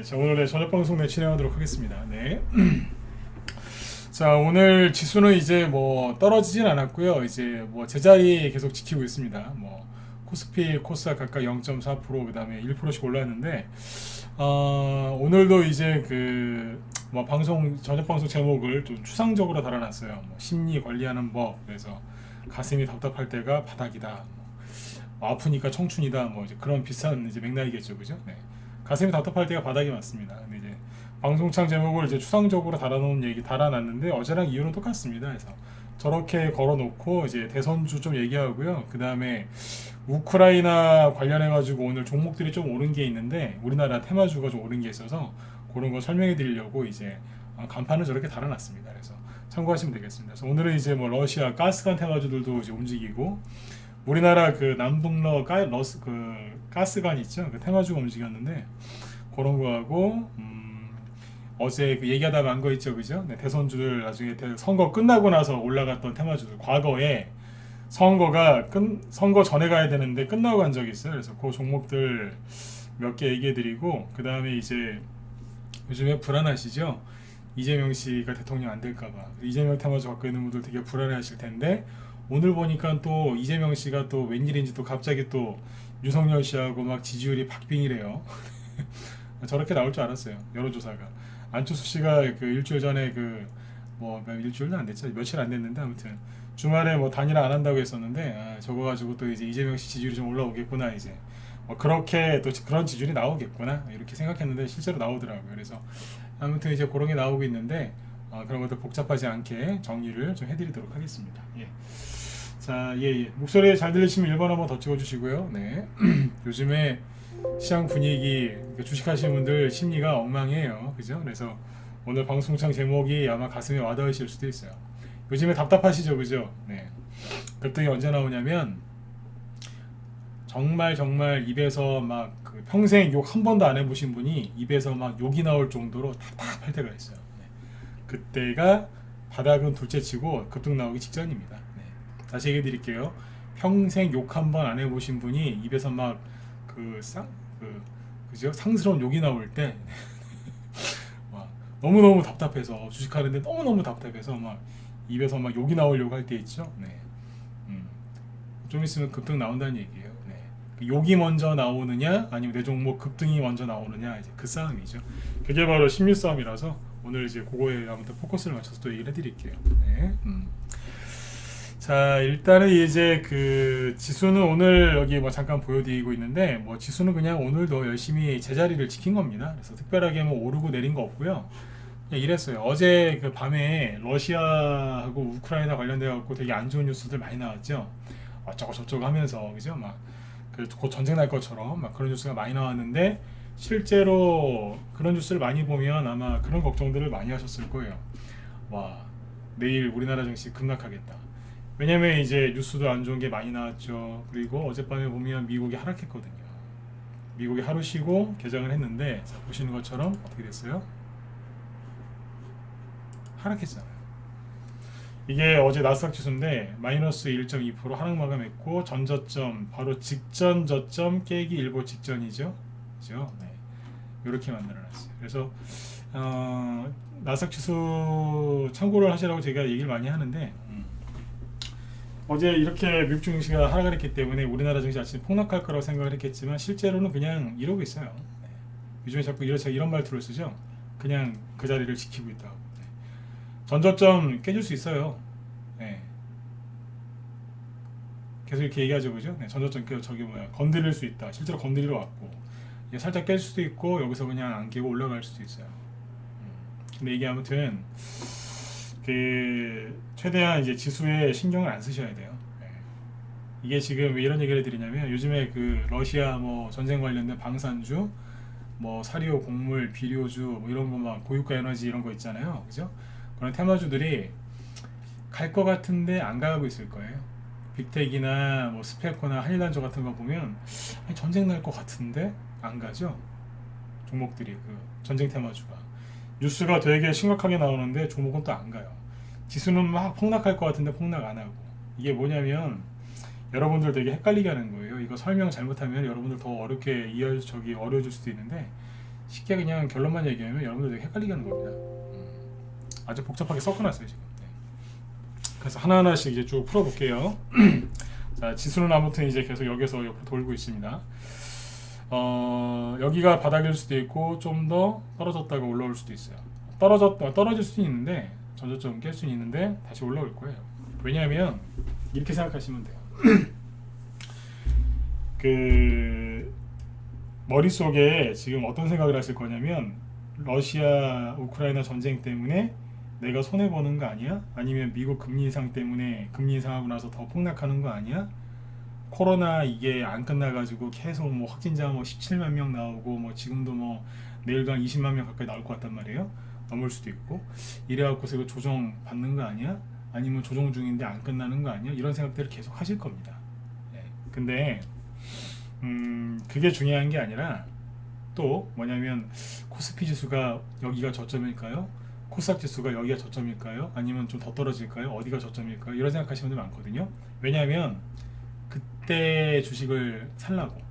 자, 오늘의 저녁 방송 진행하도록 하겠습니다. 네. 자, 오늘 지수는 이제 뭐 떨어지진 않았고요. 이제 뭐 제자리 계속 지키고 있습니다. 뭐 코스피, 코스닥 각각 0.4%, 그다음에 1%씩 올랐는데 오늘도 이제 그 뭐 방송 저녁 방송 제목을 좀 추상적으로 달아놨어요. 뭐 심리 관리하는 법. 그래서 가슴이 답답할 때가 바닥이다. 뭐 아프니까 청춘이다. 뭐 이제 그런 비슷한 이제 맥락이겠죠, 그죠? 네. 가슴이 답답할 때가 바닥이 맞습니다. 근데 이제 방송창 제목을 이제 추상적으로 달아놓은 얘기 달아놨는데 어제랑 이유는 똑같습니다. 그래서 저렇게 걸어놓고 이제 대선주 좀 얘기하고요. 그 다음에 우크라이나 관련해가지고 오늘 종목들이 좀 오른 게 있는데 우리나라 테마주가 좀 오른 게 있어서 그런 거 설명해 드리려고 이제 간판을 저렇게 달아놨습니다. 그래서 참고하시면 되겠습니다. 그래서 오늘은 이제 뭐 러시아 가스관 테마주들도 이제 움직이고 우리나라 그 남북러 가스관 있죠? 그 테마주가 움직였는데 그런 거하고 어제 그 얘기하다 만 거 있죠, 그죠? 네, 대선주들 나중에 선거 끝나고 나서 올라갔던 테마주들 과거에 선거 전에 가야 되는데 끝나고 간 적이 있어요. 그래서 그 종목들 몇 개 얘기해드리고 그 다음에 이제 요즘에 불안하시죠? 이재명 씨가 대통령 안 될까봐 이재명 테마주 갖고 있는 분들 되게 불안해하실 텐데 오늘 보니까 또 이재명 씨가 또 웬일인지 또 갑자기 또 윤석열 씨하고 막 지지율이 박빙이래요. 저렇게 나올 줄 알았어요. 여론조사가. 안철수 씨가 그 일주일 전에 그 뭐 일주일도 안 됐죠. 며칠 안 됐는데 아무튼 주말에 뭐 단일화 안 한다고 했었는데 저거 가지고 또 이제 이재명 씨 지지율이 좀 올라오겠구나 이제. 그렇게 또 그런 지지율이 나오겠구나 이렇게 생각했는데 실제로 나오더라고요. 그래서 아무튼 이제 그런 게 나오고 있는데 그런 것들 복잡하지 않게 정리를 좀 해드리도록 하겠습니다. 예. 자, 예. 목소리 잘 들리시면 1번 한번 더 찍어주시고요. 네. 요즘에 시장 분위기, 주식하시는 분들 심리가 엉망이에요. 그죠? 그래서 오늘 방송창 제목이 아마 가슴에 와닿으실 수도 있어요. 요즘에 답답하시죠? 그죠? 네. 급등이 언제 나오냐면 정말 입에서 막그 평생 욕 한 번도 안 해보신 분이 입에서 막 욕이 나올 정도로 답답할 때가 있어요. 네. 그때가 바닥은 둘째치고 급등 나오기 직전입니다. 네. 다시 얘기해 드릴게요. 평생 욕 한 번 안 해보신 분이 입에서 막 그죠? 상스러운 욕이 나올 때 너무너무 답답해서 주식하는데 너무너무 답답해서 막 입에서 막 욕이 나오려고 할 때 있죠. 네. 좀 있으면 급등 나온다는 얘기예요. 네. 그 욕이 먼저 나오느냐 아니면 내 종목 급등이 먼저 나오느냐 이제 그 싸움이죠. 그게 바로 심리 싸움이라서 오늘 이제 그거에 아무튼 포커스를 맞춰서 또 얘기를 해드릴게요. 네. 자, 일단은 이제 그 지수는 오늘 여기 뭐 잠깐 보여드리고 있는데 뭐 지수는 그냥 오늘도 열심히 제자리를 지킨 겁니다. 그래서 특별하게 뭐 오르고 내린 거 없고요. 그냥 이랬어요. 어제 그 밤에 러시아하고 우크라이나 관련돼 갖고 되게 안 좋은 뉴스들 많이 나왔죠. 어쩌고 저쩌고 하면서 그죠? 막 곧 전쟁 날 것처럼 막 그런 뉴스가 많이 나왔는데 실제로 그런 뉴스를 많이 보면 아마 그런 걱정들을 많이 하셨을 거예요. 와, 내일 우리나라 증시 급락하겠다. 왜냐면 이제 뉴스도 안 좋은 게 많이 나왔죠. 그리고 어젯밤에 보면 미국이 하락했거든요. 미국이 하루 쉬고 개장을 했는데 자, 보시는 것처럼 어떻게 됐어요? 하락했잖아요. 이게 어제 나스닥 지수인데 마이너스 1.2% 하락 마감했고 전저점 바로 직전 저점 깨기 일보 직전이죠. 그죠? 네. 이렇게 만들어놨어요. 그래서 나스닥 지수 참고를 하시라고 제가 얘기를 많이 하는데 어제 이렇게 미국 증시가 하락을 했기 때문에 우리나라 증시 아침에 폭락할 거라고 생각을 했겠지만 실제로는 그냥 이러고 있어요. 네. 요즘에 자꾸 이런 말투를 쓰죠. 그냥 그 자리를 지키고 있다고. 네. 전저점 깨질 수 있어요. 네. 계속 이렇게 얘기하죠, 그죠? 네. 전저점 건드릴 수 있다. 실제로 건드리러 왔고 살짝 깰 수도 있고 여기서 그냥 안 깨고 올라갈 수도 있어요. 근데 이게 아무튼 그 최대한 이제 지수에 신경을 안 쓰셔야 돼요. 네. 이게 지금 왜 이런 얘기를 드리냐면 요즘에 그 러시아 뭐 전쟁 관련된 방산주, 뭐 사료, 곡물, 비료주 뭐 이런 거 막 고유가 에너지 이런 거 있잖아요, 그죠? 그런 테마주들이 갈 것 같은데 안 가고 있을 거예요. 빅텍이나 뭐 스페코나 한일단조 같은 거 보면 전쟁 날 것 같은데 안 가죠. 종목들이 그 전쟁 테마주가 뉴스가 되게 심각하게 나오는데 종목은 또 안 가요. 지수는 막 폭락할 것 같은데 폭락 안 하고. 이게 뭐냐면 여러분들 되게 헷갈리게 하는 거예요. 이거 설명 잘못하면 여러분들 더 어렵게 어려워질 수도 있는데 쉽게 그냥 결론만 얘기하면 여러분들 되게 헷갈리게 하는 겁니다. 아주 복잡하게 섞어놨어요 지금. 네. 그래서 하나하나씩 이제 쭉 풀어볼게요. 자, 지수는 아무튼 이제 계속 여기서 옆으로 돌고 있습니다. 여기가 바닥일 수도 있고 좀 더 떨어졌다가 올라올 수도 있어요. 떨어질 수도 있는데 전저점 깰 수는 있는데 다시 올라올 거예요. 왜냐하면 이렇게 생각하시면 돼요. 그 머릿속에 지금 어떤 생각을 하실 거냐면 러시아 우크라이나 전쟁 때문에 내가 손해 보는 거 아니야? 아니면 미국 금리 인상 때문에 금리 인상하고 나서 더 폭락하는 거 아니야? 코로나 이게 안 끝나가지고 계속 뭐 확진자 뭐 17만 명 나오고 뭐 지금도 뭐 내일간 20만 명 가까이 나올 것 같단 말이에요. 넘을 수도 있고 이래갖고서 이거 조정 받는 거 아니야? 아니면 조정 중인데 안 끝나는 거 아니야? 이런 생각들을 계속 하실 겁니다. 예. 근데 그게 중요한 게 아니라 또 뭐냐면 코스피 지수가 여기가 저점일까요? 코스닥 지수가 여기가 저점일까요? 아니면 좀 더 떨어질까요? 어디가 저점일까요? 이런 생각하시는 분들 많거든요. 왜냐하면 그때 주식을 살라고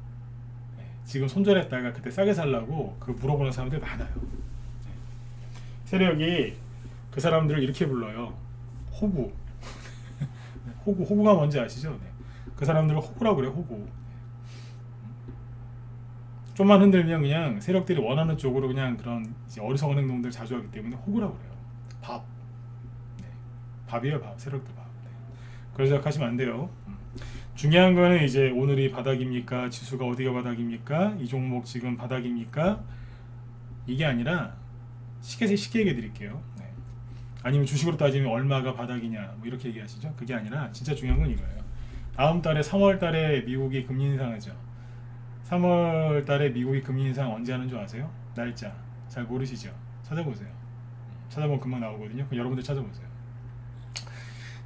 지금 손절했다가 그때 싸게 살라고 그 물어보는 사람들이 많아요. 세력이 그 사람들을 이렇게 불러요. 호구. 호구가 뭔지 아시죠? 네. 그 사람들을 호구라고 그래요. 호구. 좀만 흔들면 그냥 세력들이 원하는 쪽으로 그냥 그런 이제 어리석은 행동들 자주 하기 때문에 호구라고 그래요. 밥. 네. 밥이에요, 밥. 세력들 밥. 네. 그래서 생각하시면 안 돼요. 중요한 거는 이제 오늘이 바닥입니까? 지수가 어디가 바닥입니까? 이 종목 지금 바닥입니까? 이게 아니라 쉽게 얘기해 드릴게요. 네. 아니면 주식으로 따지면 얼마가 바닥이냐 뭐 이렇게 얘기하시죠. 그게 아니라 진짜 중요한 건 이거예요. 다음 달에 3월 달에 미국이 금리 인상하죠. 3월 달에 미국이 금리 인상 언제 하는 줄 아세요? 날짜 잘 모르시죠? 찾아보세요. 찾아보면 금방 나오거든요. 그럼 여러분들 찾아보세요.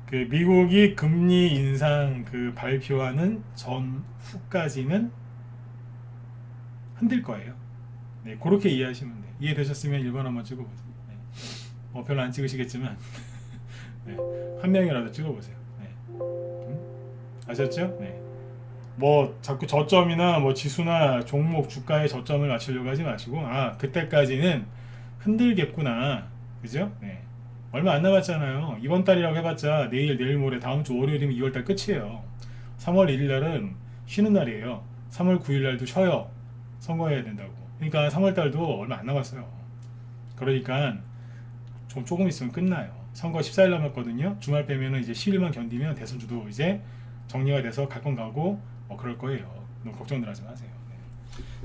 그 미국이 금리 인상 그 발표하는 전후까지는 흔들 거예요. 네, 그렇게 이해하시면 돼요. 이해되셨으면 1번 한번 찍어보세요. 네. 별로 안 찍으시겠지만 네, 한 명이라도 찍어보세요. 네. 아셨죠? 네. 뭐 자꾸 저점이나 뭐 지수나 종목 주가의 저점을 맞추려고 하지 마시고 그때까지는 흔들겠구나. 그죠? 네. 얼마 안 남았잖아요. 이번 달이라고 해봤자 내일 모레 다음 주 월요일이면 2월달 끝이에요. 3월 1일 날은 쉬는 날이에요. 3월 9일 날도 쉬어요. 선거해야 된다고. 그러니까 3월 달도 얼마 안 남았어요. 그러니까 조금 있으면 끝나요. 선거 14일 남았거든요. 주말 빼면은 이제 10일만 견디면 대선주도 이제 정리가 돼서 갈 건 가고 그럴 거예요. 너무 걱정들 하지 마세요. 네.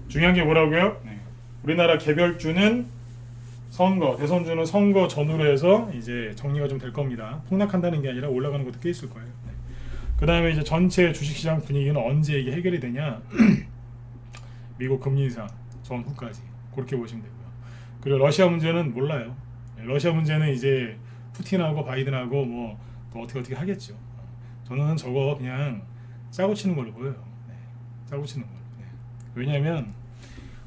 중요한 게 뭐라고요? 네. 우리나라 개별주는 대선주는 선거 전후로 해서 이제 정리가 좀 될 겁니다. 폭락한다는 게 아니라 올라가는 것도 꽤 있을 거예요. 네. 그 다음에 이제 전체 주식시장 분위기는 언제 이게 해결이 되냐? 미국 금리 인상 전후까지 그렇게 보시면 되고요. 그리고 러시아 문제는 몰라요. 러시아 문제는 이제 푸틴하고 바이든하고 뭐 또 어떻게 하겠죠. 저는 저거 그냥 짜고 치는 걸로 보여요. 네. 짜고 치는 걸로. 네. 왜냐하면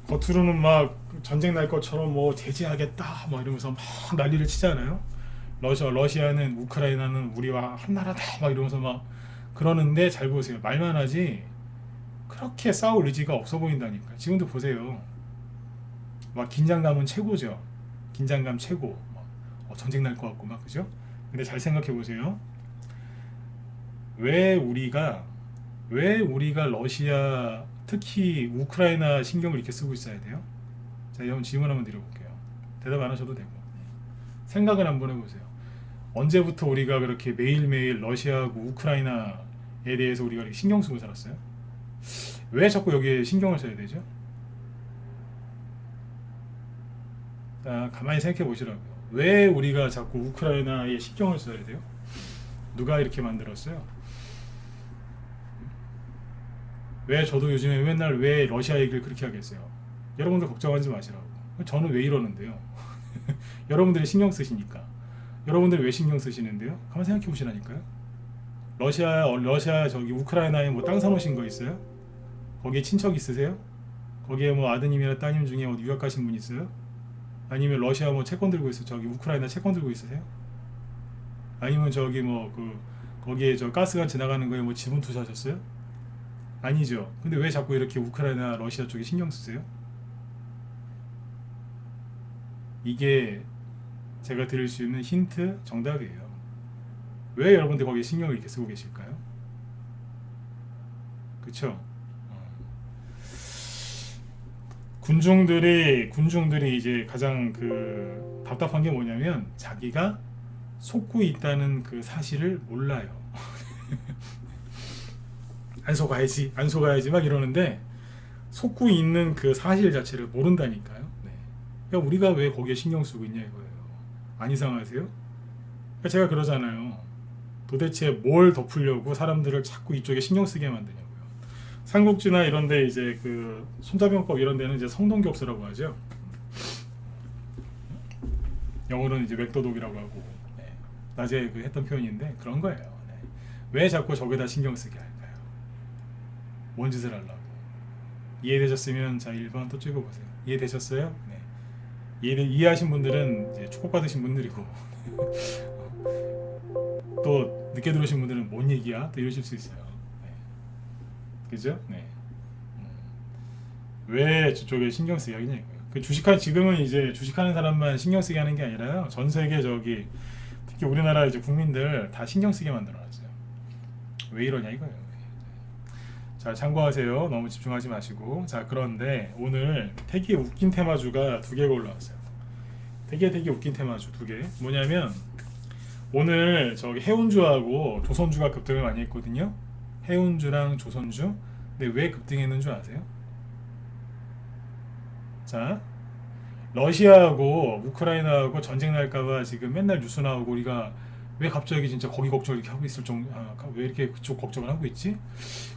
겉으로는 막 전쟁 날 것처럼 뭐 제재하겠다 막 이러면서 막 난리를 치잖아요. 러시아는 우크라이나는 우리와 한 나라다 막 이러면서 막 그러는데 잘 보세요. 말만 하지 그렇게 싸울 의지가 없어 보인다니까. 지금도 보세요. 막 긴장감은 최고죠. 긴장감 최고. 전쟁 날 것 같고 막 그죠? 근데 잘 생각해 보세요. 왜 우리가 러시아 특히 우크라이나 신경을 이렇게 쓰고 있어야 돼요? 자, 여러분 질문 한번 드려볼게요. 대답 안 하셔도 되고 생각을 한번 해보세요. 언제부터 우리가 그렇게 매일매일 러시아하고 우크라이나에 대해서 우리가 이렇게 신경 쓰고 살았어요? 왜 자꾸 여기에 신경을 써야 되죠? 자, 가만히 생각해 보시라고요. 왜 우리가 자꾸 우크라이나에 신경을 써야 돼요? 누가 이렇게 만들었어요? 왜 저도 요즘에 맨날 왜 러시아 얘기를 그렇게 하겠어요? 여러분들 걱정하지 마시라고. 저는 왜 이러는데요? 여러분들이 신경 쓰시니까. 여러분들이 왜 신경 쓰시는데요? 가만 생각해 보시라니까요. 러시아 저기 우크라이나에 뭐 땅 사놓으신 거 있어요? 거기에 친척 있으세요? 거기에 뭐 아드님이나 따님 중에 어디 유학 가신 분 있어요? 아니면 러시아 뭐 채권 들고 있어? 저기 우크라이나 채권 들고 있으세요? 아니면 저기 뭐 거기에 저 가스관 지나가는 거에 뭐 지분 투자하셨어요? 아니죠. 근데 왜 자꾸 이렇게 우크라이나 러시아 쪽에 신경 쓰세요? 이게 제가 드릴 수 있는 힌트 정답이에요. 왜 여러분들 거기에 신경을 이렇게 쓰고 계실까요? 그쵸? 군중들이 이제 가장 그 답답한 게 뭐냐면 자기가 속고 있다는 그 사실을 몰라요. 안 속아야지 막 이러는데 속고 있는 그 사실 자체를 모른다니까요. 네. 그러니까 우리가 왜 거기에 신경 쓰고 있냐 이거예요. 안 이상하세요? 그러니까 제가 그러잖아요. 도대체 뭘 덮으려고 사람들을 자꾸 이쪽에 신경 쓰게 만드냐고요. 삼국지나 이런데 이제 그 손자병법 이런 데는 이제 성동격서라고 하죠. 영어로는 이제 맥도독이라고 하고, 네. 낮에 그 했던 표현인데 그런 거예요. 네. 왜 자꾸 저기다 신경 쓰게 할까요? 뭔 짓을 하려고? 이해되셨으면 자 1번 또 찍어보세요. 이해되셨어요? 네. 이해하신 분들은 이제 축복받으신 분들이고 또 늦게 들어오신 분들은 뭔 얘기야? 또 이러실 수 있어요. 네. 그죠? 네. 왜 저쪽에 신경 쓰게 하겠냐 이거예요. 그 지금은 이제 주식하는 사람만 신경 쓰게 하는 게 아니라요. 전 세계 특히 우리나라 이제 국민들 다 신경 쓰게 만들어놨어요. 왜 이러냐 이거예요. 자, 참고하세요. 너무 집중하지 마시고. 자, 그런데 오늘 되게 웃긴 테마주가 두 개가 올라왔어요. 되게 웃긴 테마주 두 개. 뭐냐면 오늘 저기 해운주하고 조선주가 급등을 많이 했거든요. 해운주랑 조선주. 근데 왜 급등했는 줄 아세요? 자, 러시아하고 우크라이나하고 전쟁 날까봐 지금 맨날 뉴스 나오고 우리가 왜 갑자기 진짜 거기 걱정을 이렇게 하고 있을 왜 이렇게 그쪽 걱정을 하고 있지?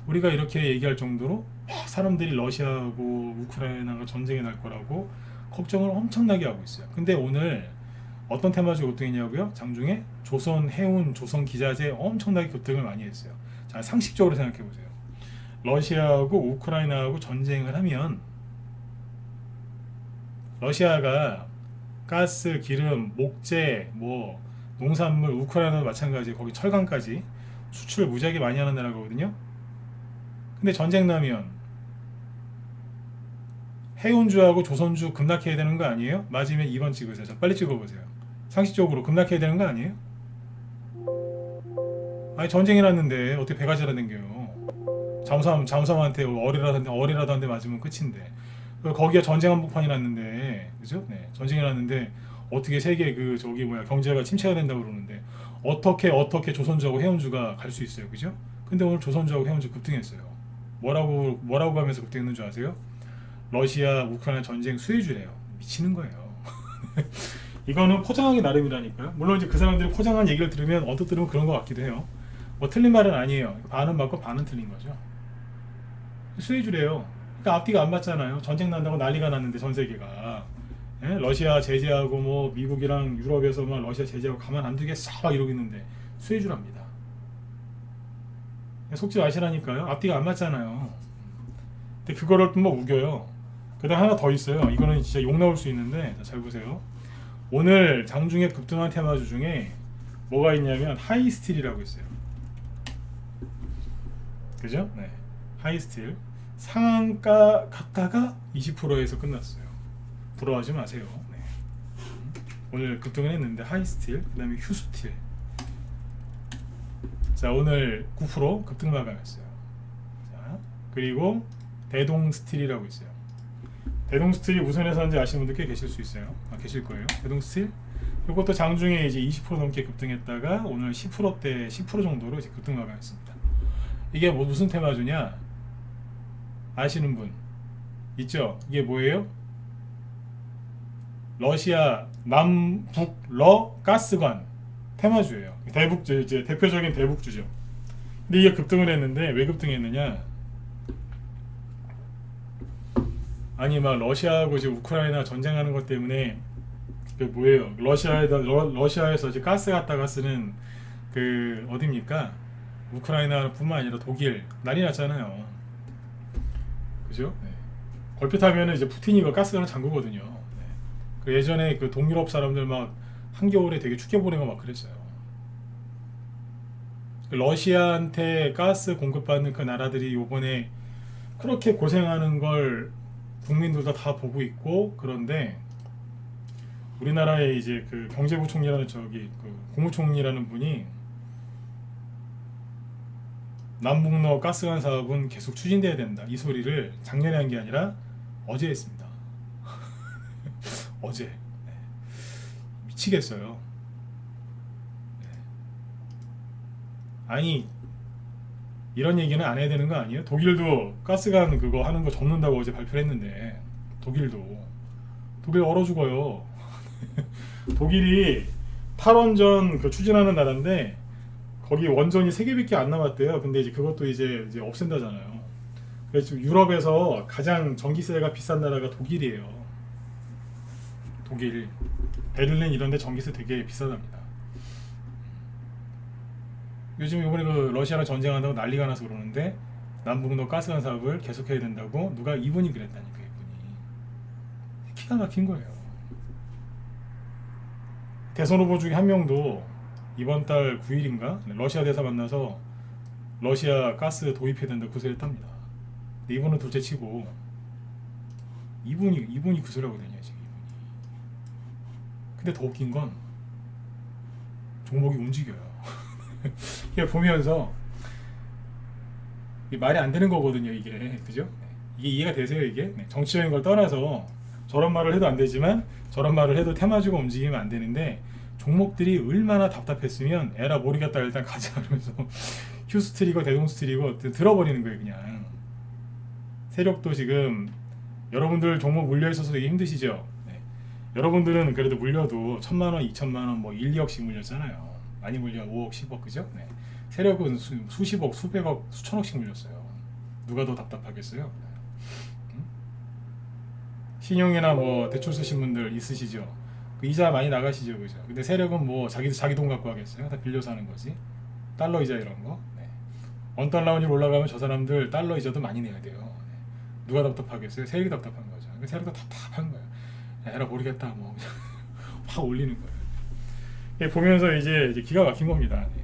우리가 이렇게 얘기할 정도로 사람들이 러시아하고 우크라이나가 전쟁이 날 거라고 걱정을 엄청나게 하고 있어요. 근데 오늘 어떤 테마주가 급등했냐고요? 장중에 조선 해운, 조선 기자재 엄청나게 급등을 많이 했어요. 자, 상식적으로 생각해 보세요. 러시아하고 우크라이나하고 전쟁을 하면 러시아가 가스, 기름, 목재, 뭐 농산물, 우크라이나도 마찬가지, 거기 철강까지 수출 무지하게 많이 하는 나라거든요. 근데 전쟁 나면 해운주하고 조선주 급락해야 되는 거 아니에요? 맞으면 2번 찍으세요. 자, 빨리 찍어보세요. 상식적으로 급락해야 되는 거 아니에요? 아니 전쟁이 났는데 어떻게 배가 잘라댕겨요? 잠수함한테 어리라도 한 대 맞으면 끝인데 거기에 전쟁 한복판이 났는데, 그죠? 네, 전쟁이 났는데 어떻게 세계 경제가 침체가 된다고 그러는데 어떻게 조선주하고 해운주가 갈 수 있어요, 그죠? 근데 오늘 조선주하고 해운주 급등했어요. 뭐라고 하면서 급등했는 줄 아세요? 러시아 우크라이나 전쟁 수혜주래요. 미치는 거예요. 이거는 포장하기 나름이라니까요. 물론 이제 그 사람들이 포장한 얘기를 들으면 언뜻 들으면 그런 것 같기도 해요. 뭐 틀린 말은 아니에요. 반은 맞고 반은 틀린 거죠. 수혜주래요. 그러니까 앞뒤가 안 맞잖아요. 전쟁 난다고 난리가 났는데 전 세계가, 예? 러시아 제재하고 뭐 미국이랑 유럽에서 막 러시아 제재하고 가만 안 두게 싹 이러고 있는데 수혜주랍니다. 속지 마시라니까요. 앞뒤가 안 맞잖아요. 근데 그거를 또 뭐 우겨요. 그다음 하나 더 있어요. 이거는 진짜 욕 나올 수 있는데 잘 보세요. 오늘 장중에 급등한 테마주 중에 뭐가 있냐면 하이스틸이라고 있어요. 그죠? 네. 하이스틸 상한가 갔다가 20%에서 끝났어요. 부러워하지 마세요. 네. 오늘 급등을 했는데 하이스틸, 그 다음에 휴스틸. 자, 오늘 9% 급등 마감했어요. 자, 그리고 대동스틸이라고 있어요. 대동스틸이 무슨 회사인지 아시는 분들 꽤 계실 수 있어요. 계실 거예요. 대동스틸. 이것도 장중에 이제 20% 넘게 급등했다가 오늘 10%대 10% 정도로 이제 급등 마감했습니다. 이게 무슨 테마주냐? 아시는 분 있죠? 이게 뭐예요? 러시아 남북러 가스관 테마주예요. 이제 대표적인 대북주죠. 근데 이게 급등을 했는데 왜 급등했느냐? 아니 막 러시아하고 이제 우크라이나 전쟁하는 것 때문에 그 뭐예요? 러시아에서 이제 가스 갖다가 쓰는 그 어디입니까? 우크라이나뿐만 아니라 독일 난리 났잖아요. 그죠? 네. 걸핏하면은 이제 푸틴이 그 가스관을 잠그거든요. 네. 그 예전에 그 동유럽 사람들 막 한겨울에 되게 춥게 보내고 막 그랬어요. 그 러시아한테 가스 공급받는 그 나라들이 요번에 그렇게 고생하는 걸 국민들도 다 보고 있고, 그런데 우리나라의 이제 그 경제부총리라는 그 국무총리라는 분이 남북로 가스관 사업은 계속 추진돼야 된다 이 소리를 작년에 한 게 아니라 어제 했습니다. 어제. 네. 미치겠어요. 네. 아니 이런 얘기는 안 해야 되는 거 아니에요? 독일도 가스관 그거 하는 거 접는다고 어제 발표를 했는데 독일 얼어 죽어요. 독일이 탈원전 그 추진하는 나라인데 거기 원전이 3개밖에 안 남았대요. 근데 이제 그것도 이제 없앤다잖아요. 그래서 지금 유럽에서 가장 전기세가 비싼 나라가 독일이에요. 독일, 베를린 이런데 전기세 되게 비싸답니다. 요즘 이번에 그 러시아랑 전쟁한다고 난리가 나서 그러는데 남북로 가스관 사업을 계속해야 된다고 누가 이분이 그랬다니까. 이분이 기가 막힌 거예요. 대선 후보 중에 한 명도 이번 달 9일인가 러시아 대사 만나서 러시아 가스 도입해야 된다 그 소리 했답니다. 근데 이분은 둘째치고 이분이 그 소리 하거든요 지금 이분이. 근데 더 웃긴 건 종목이 움직여요. 이게 보면서 이게 말이 안 되는 거거든요 이게. 그죠? 이게 이해가 되세요 이게? 정치적인 걸 떠나서 저런 말을 해도 안 되지만 저런 말을 해도 테마주가 움직이면 안 되는데 종목들이 얼마나 답답했으면 에라 모르겠다 일단 가자 그러면서 휴스트리거 대동스트리거 들어버리는 거예요 그냥. 세력도 지금 여러분들 종목 물려있어서 되게 힘드시죠? 네. 여러분들은 그래도 물려도 1000만원, 2000만원, 뭐 1, 2억씩 물렸잖아요. 많이 물려 5억, 10억 그죠? 네. 세력은 수십억, 수백억, 수천억씩 물렸어요. 누가 더 답답하겠어요? 응? 신용이나 뭐 대출 쓰신 분들 있으시죠? 그 이자 많이 나가시죠, 그죠? 근데 세력은 뭐 자기 돈 갖고 하겠어요? 다 빌려서 하는 거지. 달러 이자 이런 거. 네. 원달러원이 올라가면 저 사람들 달러 이자도 많이 내야 돼요. 네. 누가 답답하겠어요? 세력이 답답한 거죠. 세력도 답답한 거예요. 에라 모르겠다, 뭐 확 올리는 거예요. 보면서 이제 기가 막힌 겁니다. 네.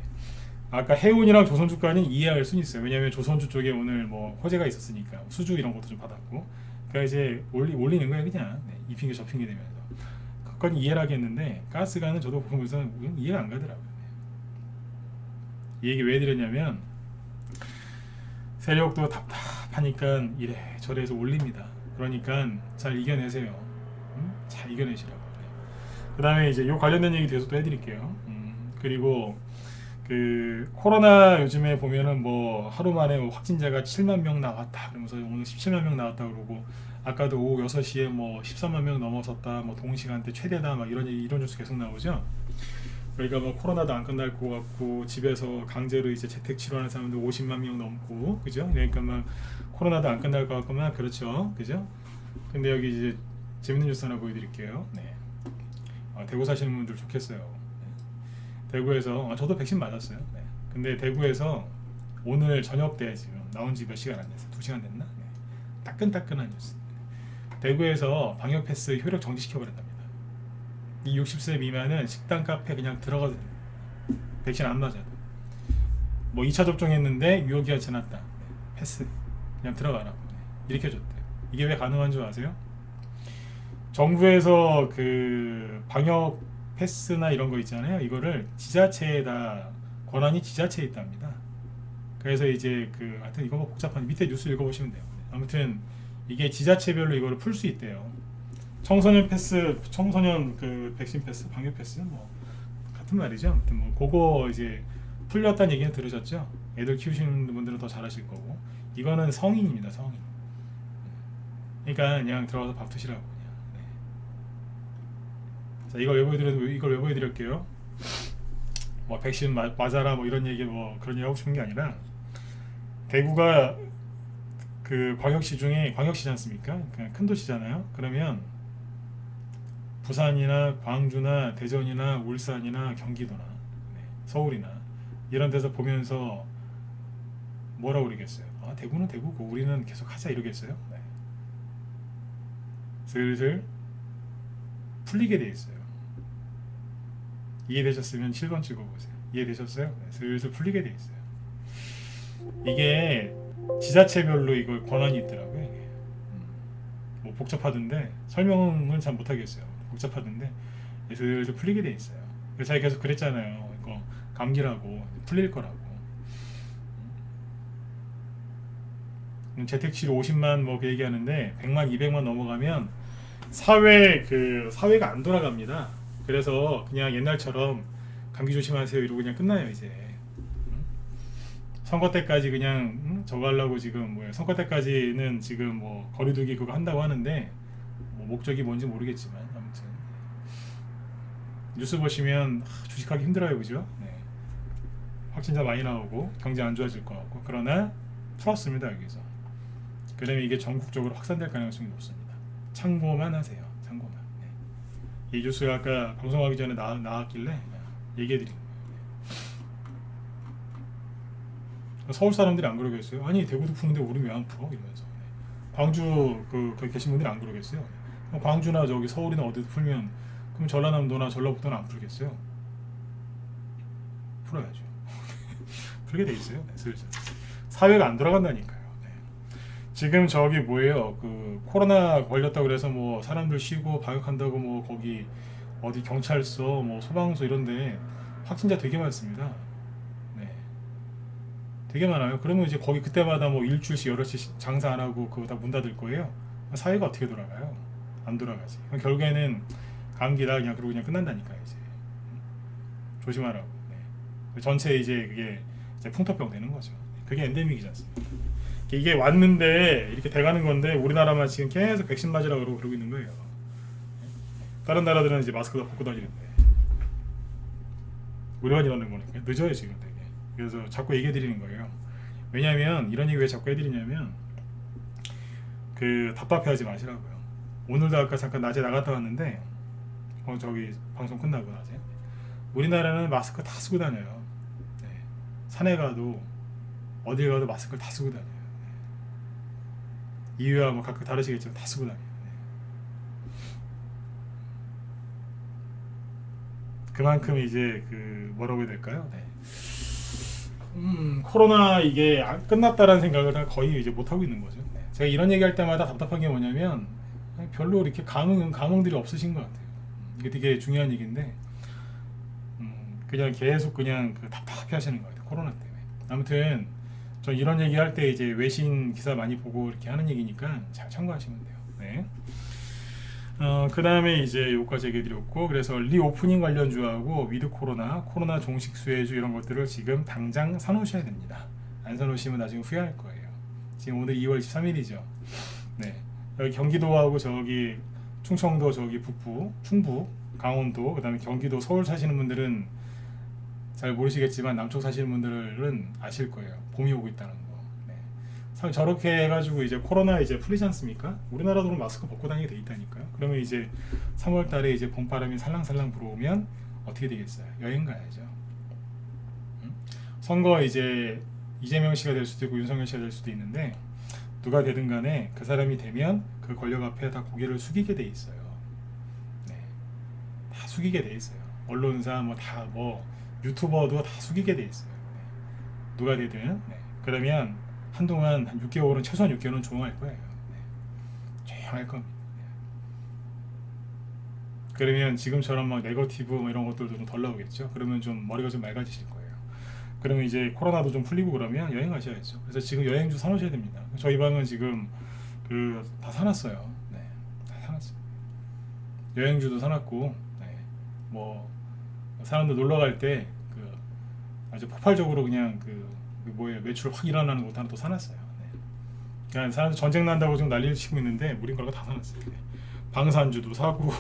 아까 해운이랑 조선주가는 이해할 수는 있어요. 왜냐하면 조선주 쪽에 오늘 뭐 호재가 있었으니까 수주 이런 것도 좀 받았고, 그러니까 이제 올리는 거예요 그냥. 네. 이 핑계 저 핑계 되면서. 그건 이해를 하겠는데 가스관은 저도 보면서 이해가 안 가더라고요. 이 얘기 왜 드렸냐면 세력도 답답하니까 이래 저래 해서 올립니다. 그러니까 잘 이겨내세요. 잘 이겨내시라고. 그 다음에 이제 요 관련된 얘기 뒤에서 또 해드릴게요. 그리고 그 코로나 요즘에 보면은 뭐 하루 만에 뭐 확진자가 7만 명 나왔다 그러면서 오늘 17만 명 나왔다 그러고, 아까도 오후 6시에 뭐 13만 명 넘어섰다 뭐 동시간대 최대다 막 이런 뉴스 계속 나오죠. 그러니까 뭐 코로나도 안 끝날 것 같고 집에서 강제로 이제 재택 치료하는 사람들 50만 명 넘고 그죠? 그러니까 막 코로나도 안 끝날 것 같구만. 그렇죠, 그죠? 근데 여기 이제 재밌는 뉴스 하나 보여드릴게요. 네. 대구 사시는 분들 좋겠어요. 네. 대구에서 저도 백신 맞았어요. 네. 근데 대구에서 오늘 저녁 때 지금 나온 지 몇 시간 안 됐어요. 2시간 됐나? 네. 따끈따끈한 뉴스. 대구에서 방역 패스 효력 정지시켜 버렸답니다. 이 60세 미만은 식당, 카페 그냥 들어가도 됩니다. 백신 안 맞아도. 뭐 2차 접종했는데 유효기간 지났다. 네. 패스 그냥 들어가라고. 네. 이렇게 줬대요. 이게 왜 가능한 줄 아세요? 정부에서 그 방역 패스나 이런 거 있잖아요. 이거를 지자체에다 권한이 지자체에 있답니다. 그래서 이제 그 하여튼 이거 뭐 복잡한 밑에 뉴스 읽어보시면 돼요. 아무튼 이게 지자체별로 이거를 풀 수 있대요. 청소년 패스, 청소년 그 백신 패스, 방역 패스 뭐 같은 말이죠. 아무튼 뭐 그거 이제 풀렸다는 얘기는 들으셨죠? 애들 키우시는 분들은 더 잘하실 거고, 이거는 성인입니다. 성인. 그러니까 그냥 들어가서 밥 드시라고. 네. 자, 이걸 왜 보여드릴게요? 뭐 백신 맞아라 뭐 이런 얘기 뭐 그런 얘기 하고 싶은 게 아니라, 대구가 그 광역시 중에 광역시지 않습니까? 그냥 큰 도시잖아요. 그러면 부산이나 광주나 대전이나 울산이나 경기도나 서울이나 이런 데서 보면서 뭐라고 그러겠어요? 대구는 대구고 우리는 계속 하자 이러겠어요? 네. 슬슬 풀리게 돼 있어요. 이해되셨으면 7번 찍어보세요. 이해되셨어요? 네. 슬슬 풀리게 돼 있어요. 이게 지자체별로 이걸 권한이 있더라고요. 이게. 뭐 복잡하던데 설명은 잘 못하겠어요. 복잡하던데 슬슬 풀리게 돼 있어요. 그래서 제가 계속 그랬잖아요. 이거 감기라고 풀릴 거라고. 재택치료 50만 뭐 그 얘기하는데 100만 200만 넘어가면 사회가 안 돌아갑니다. 그래서 그냥 옛날처럼 감기 조심하세요 이러고 그냥 끝나요 이제. 선거 때까지 그냥 저거 하려고 지금 뭐야, 선거 때까지는 지금 뭐 거리두기 그거 한다고 하는데 뭐 목적이 뭔지 모르겠지만 아무튼 뉴스 보시면 주식하기 힘들어요, 그죠? 네. 확진자 많이 나오고 경제 안 좋아질 것 같고, 그러나 풀었습니다 여기서. 그다음에 이게 전국적으로 확산될 가능성이 높습니다. 참고만 하세요. 참고만. 네. 이 뉴스가 아까 방송하기 전에 나왔길래 얘기해드린 거예요. 서울 사람들이 안 그러겠어요? 아니 대구도 푸는데 우리 왜 안 풀어? 이러면서. 광주 거기 계신 분들이 안 그러겠어요? 광주나 저기 서울이나 어디도 풀면 그럼 전라남도나 전라북도는 안 풀겠어요? 풀어야죠. 풀게 돼 있어요. 네, 슬슬. 사회가 안 돌아간다니까요. 네. 지금 저기 뭐예요? 그 코로나 걸렸다 그래서 뭐 사람들 쉬고 방역한다고 뭐 거기 어디 경찰서 뭐 소방서 이런데 확진자 되게 많습니다. 네. 되게 많아요. 그러면 이제 거기 그때마다 뭐 일주일씩 여럿씩 장사 안 하고 그거 다 문 닫을 거예요. 사회가 어떻게 돌아가요? 안 돌아가지. 결국에는 감기다 그냥 그러고 그냥 끝난다니까 이제. 조심하라고. 네. 전체 이제 그게 이제 풍토병 되는 거죠. 그게 엔데믹이지 않습니까? 이게 왔는데 이렇게 돼가는 건데 우리나라만 지금 계속 백신 맞으라고 그러고 있는 거예요. 다른 나라들은 이제 마스크 다 벗고 다니는데 우리만 이러는 거니까 늦어요 지금 되게. 그래서 자꾸 얘기해 드리는 거예요. 왜냐하면 이런 얘기 왜 자꾸 해드리냐면 답답해하지 마시라고요. 오늘도 아까 잠깐 낮에 나갔다 왔는데 저기 방송 끝나고 낮에 우리나라는 마스크 다 쓰고 다녀요. 네. 산에 가도 어딜 가도 마스크를 다 쓰고 다녀요. 네. 이유야 뭐 각각 다르시겠지만 다 쓰고 다녀요. 네. 그만큼 이제 뭐라고 해야 될까요? 네. 코로나 이게 끝났다라는 생각을 거의 이제 못 하고 있는 거죠. 네. 제가 이런 얘기할 때마다 답답한 게 뭐냐면 별로 이렇게 감흥들이 없으신 것 같아요. 이게 되게 중요한 얘기인데 그냥 계속 그냥 답답해 하시는 것 같아요. 코로나 때문에. 아무튼 저 이런 얘기 할 때 이제 외신 기사 많이 보고 이렇게 하는 얘기니까 잘 참고하시면 돼요. 네. 그 다음에 이제 요까지 얘기 드렸고, 그래서 리오프닝 관련주하고 위드 코로나 종식 수혜주 이런 것들을 지금 당장 사놓으셔야 됩니다. 안 사놓으시면 나중에 후회할 거예요. 지금 오늘 2월 23일이죠. 네. 여기 경기도하고 저기 충청도 저기 북부, 충북, 강원도, 그 다음에 경기도, 서울 사시는 분들은 잘 모르시겠지만 남쪽 사시는 분들은 아실 거예요. 봄이 오고 있다는 거. 네. 저렇게 해가지고 이제 코로나 이제 풀리지 않습니까? 우리나라도 마스크 벗고 다니게 돼 있다니까요. 그러면 이제 3월달에 이제 봄바람이 살랑살랑 불어오면 어떻게 되겠어요? 여행 가야죠. 선거 이제 이재명 씨가 될 수도 있고 윤석열 씨가 될 수도 있는데 누가 되든 간에 그 사람이 되면 그 권력 앞에 다 고개를 숙이게 돼 있어요. 네. 다 숙이게 돼 있어요. 언론사 뭐 유튜버도 다 숙이게 돼 있어요. 네. 누가 되든. 네. 그러면 한동안 한 6개월은 최소한 6개월은 조용할 거예요. 네. 조용할 겁니다. 네. 그러면 지금처럼 막 네거티브 이런 것들도 좀 덜 나오겠죠. 그러면 좀 머리가 좀 맑아지실 거예요. 그러면 이제 코로나도 좀 풀리고 그러면 여행 가셔야죠. 그래서 지금 여행주 사놓으셔야 됩니다. 저희 방은 지금 다 사놨어요. 네, 다 사놨어요. 여행주도 사놨고, 네, 뭐 사람들 놀러 갈 때 아주 폭발적으로 그냥 뭐예요, 매출 확 일어나는 것도 하나 또 사놨어요. 네. 그러니까 사람들 전쟁 난다고 지금 난리를 치고 있는데 우린 그런 거 다 사놨어요. 네. 방산주도 사고.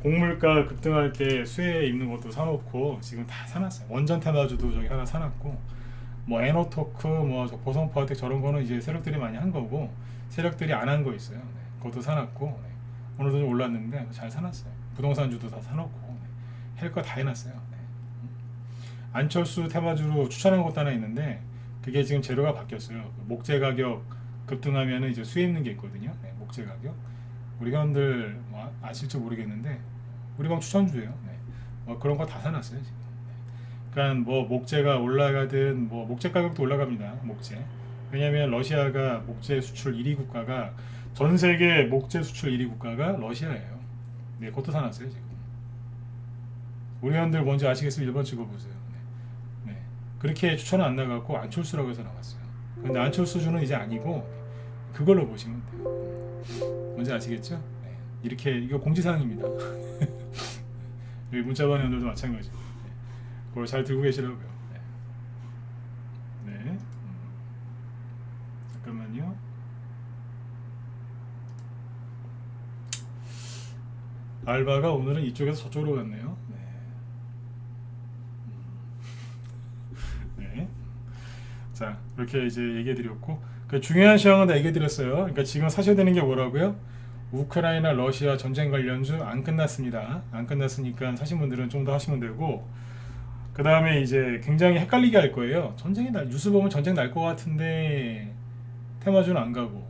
곡물가 급등할 때 수혜 입는 것도 사놓고 지금 다 사놨어요. 원전 테마주도 저기 하나 사놨고, 뭐 에너토크, 뭐 보성포아텍 저런 거는 이제 세력들이 많이 한 거고 세력들이 안 한 거 있어요. 네. 그것도 사놨고, 네. 오늘도 좀 올랐는데 잘 사놨어요. 부동산주도 다 사놓고, 네. 할 거 다 해놨어요. 네. 안철수 테마주로 추천한 것도 하나 있는데 그게 지금 재료가 바뀌었어요. 목재 가격 급등하면은 이제 수혜 입는 게 있거든요. 네. 목재 가격. 우리 회원들 뭐 아실지 모르겠는데 우리 방 추천주예요. 네. 뭐 그런 거 다 사놨어요 지금. 네. 그러니까 뭐 목재가 올라가든 뭐 목재 가격도 올라갑니다. 목재. 왜냐하면 러시아가 목재 수출 1위 국가가, 전 세계 목재 수출 1위 국가가 러시아예요. 네, 그것도 사놨어요 지금. 우리 회원들 뭔지 아시겠으면 1번 찍어보세요. 네. 네. 그렇게 추천은 안 나갔고 안철수라고 해서 나왔어요. 근데 안철수주는 이제 아니고 그걸로 보시면 돼요. 뭔지 아시겠죠? 네. 이렇게 이거 공지사항입니다. 여기 문자반 회원들도 마찬가지. 네. 그걸 잘 들고 계시라고요. 네. 네. 잠깐만요. 알바가 오늘은 이쪽에서 저쪽으로 갔네요. 네. 네. 자, 이렇게 이제 얘기해드렸고, 그 중요한 시황은 다 얘기해드렸어요. 그러니까 지금 사셔야 되는 게 뭐라고요? 우크라이나 러시아 전쟁 관련주 안 끝났습니다. 안 끝났으니까 사신 분들은 좀 더 하시면 되고, 그 다음에 이제 굉장히 헷갈리게 할 거예요. 뉴스 보면 전쟁 날 것 같은데 테마주는 안 가고,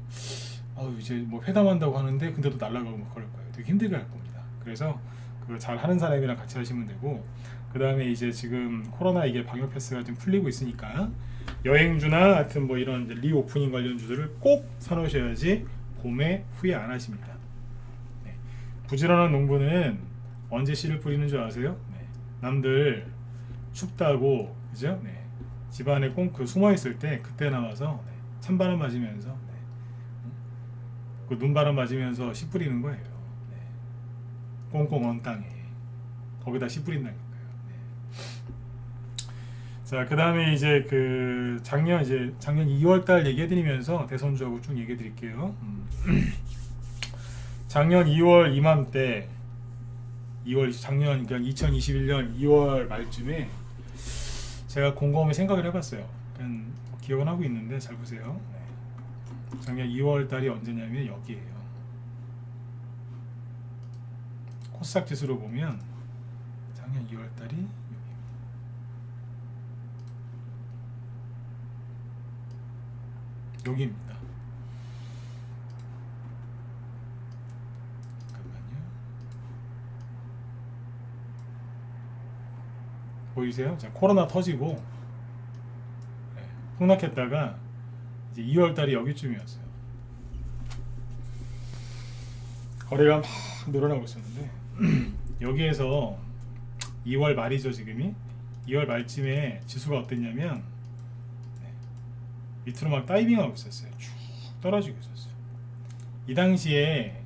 이제 뭐 회담한다고 하는데 근데도 날아가고 뭐 그럴 거예요. 되게 힘들게 할 겁니다. 그래서 그걸 잘 하는 사람이랑 같이 하시면 되고, 그 다음에 이제 지금 코로나 이게 방역 패스가 좀 풀리고 있으니까 여행주나 하여튼 뭐 이런 이제 리오프닝 관련주들을 꼭 사놓으셔야지 봄에 후회 안 하십니다. 네. 부지런한 농부는 언제 씨를 뿌리는 줄 아세요? 네. 남들 춥다고 그죠? 네. 집안에 꽁그 숨어 있을 때 그때 나와서 네. 찬바람 맞으면서 네. 그 눈바람 맞으면서 씨 뿌리는 거예요. 네. 꽁꽁 언 땅에 거기다 씨 뿌린다는 거예요. 네. 자, 그 다음에 이제 그 작년 2월달 얘기해드리면서 대선주하고 쭉 얘기해드릴게요. 작년 2월 이맘때 작년 그러니까 2021년 2월 말쯤에 제가 곰곰이 생각을 해봤어요. 그냥 기억은 하고 있는데 잘 보세요. 네. 작년 2월 달이 언제냐면 여기에요. 코스닥 지수로 보면 작년 2월 달이 여기입니다. 잠깐만요. 보이세요? 자, 코로나 터지고 네, 폭락했다가 이제 2월 달이 여기쯤이었어요. 거래가 막 늘어나고 있었는데 여기에서 2월 말이죠. 지금이 2월 말쯤에 지수가 어땠냐면 밑으로 막 다이빙하고 있었어요. 쭉 떨어지고 있었어요. 이 당시에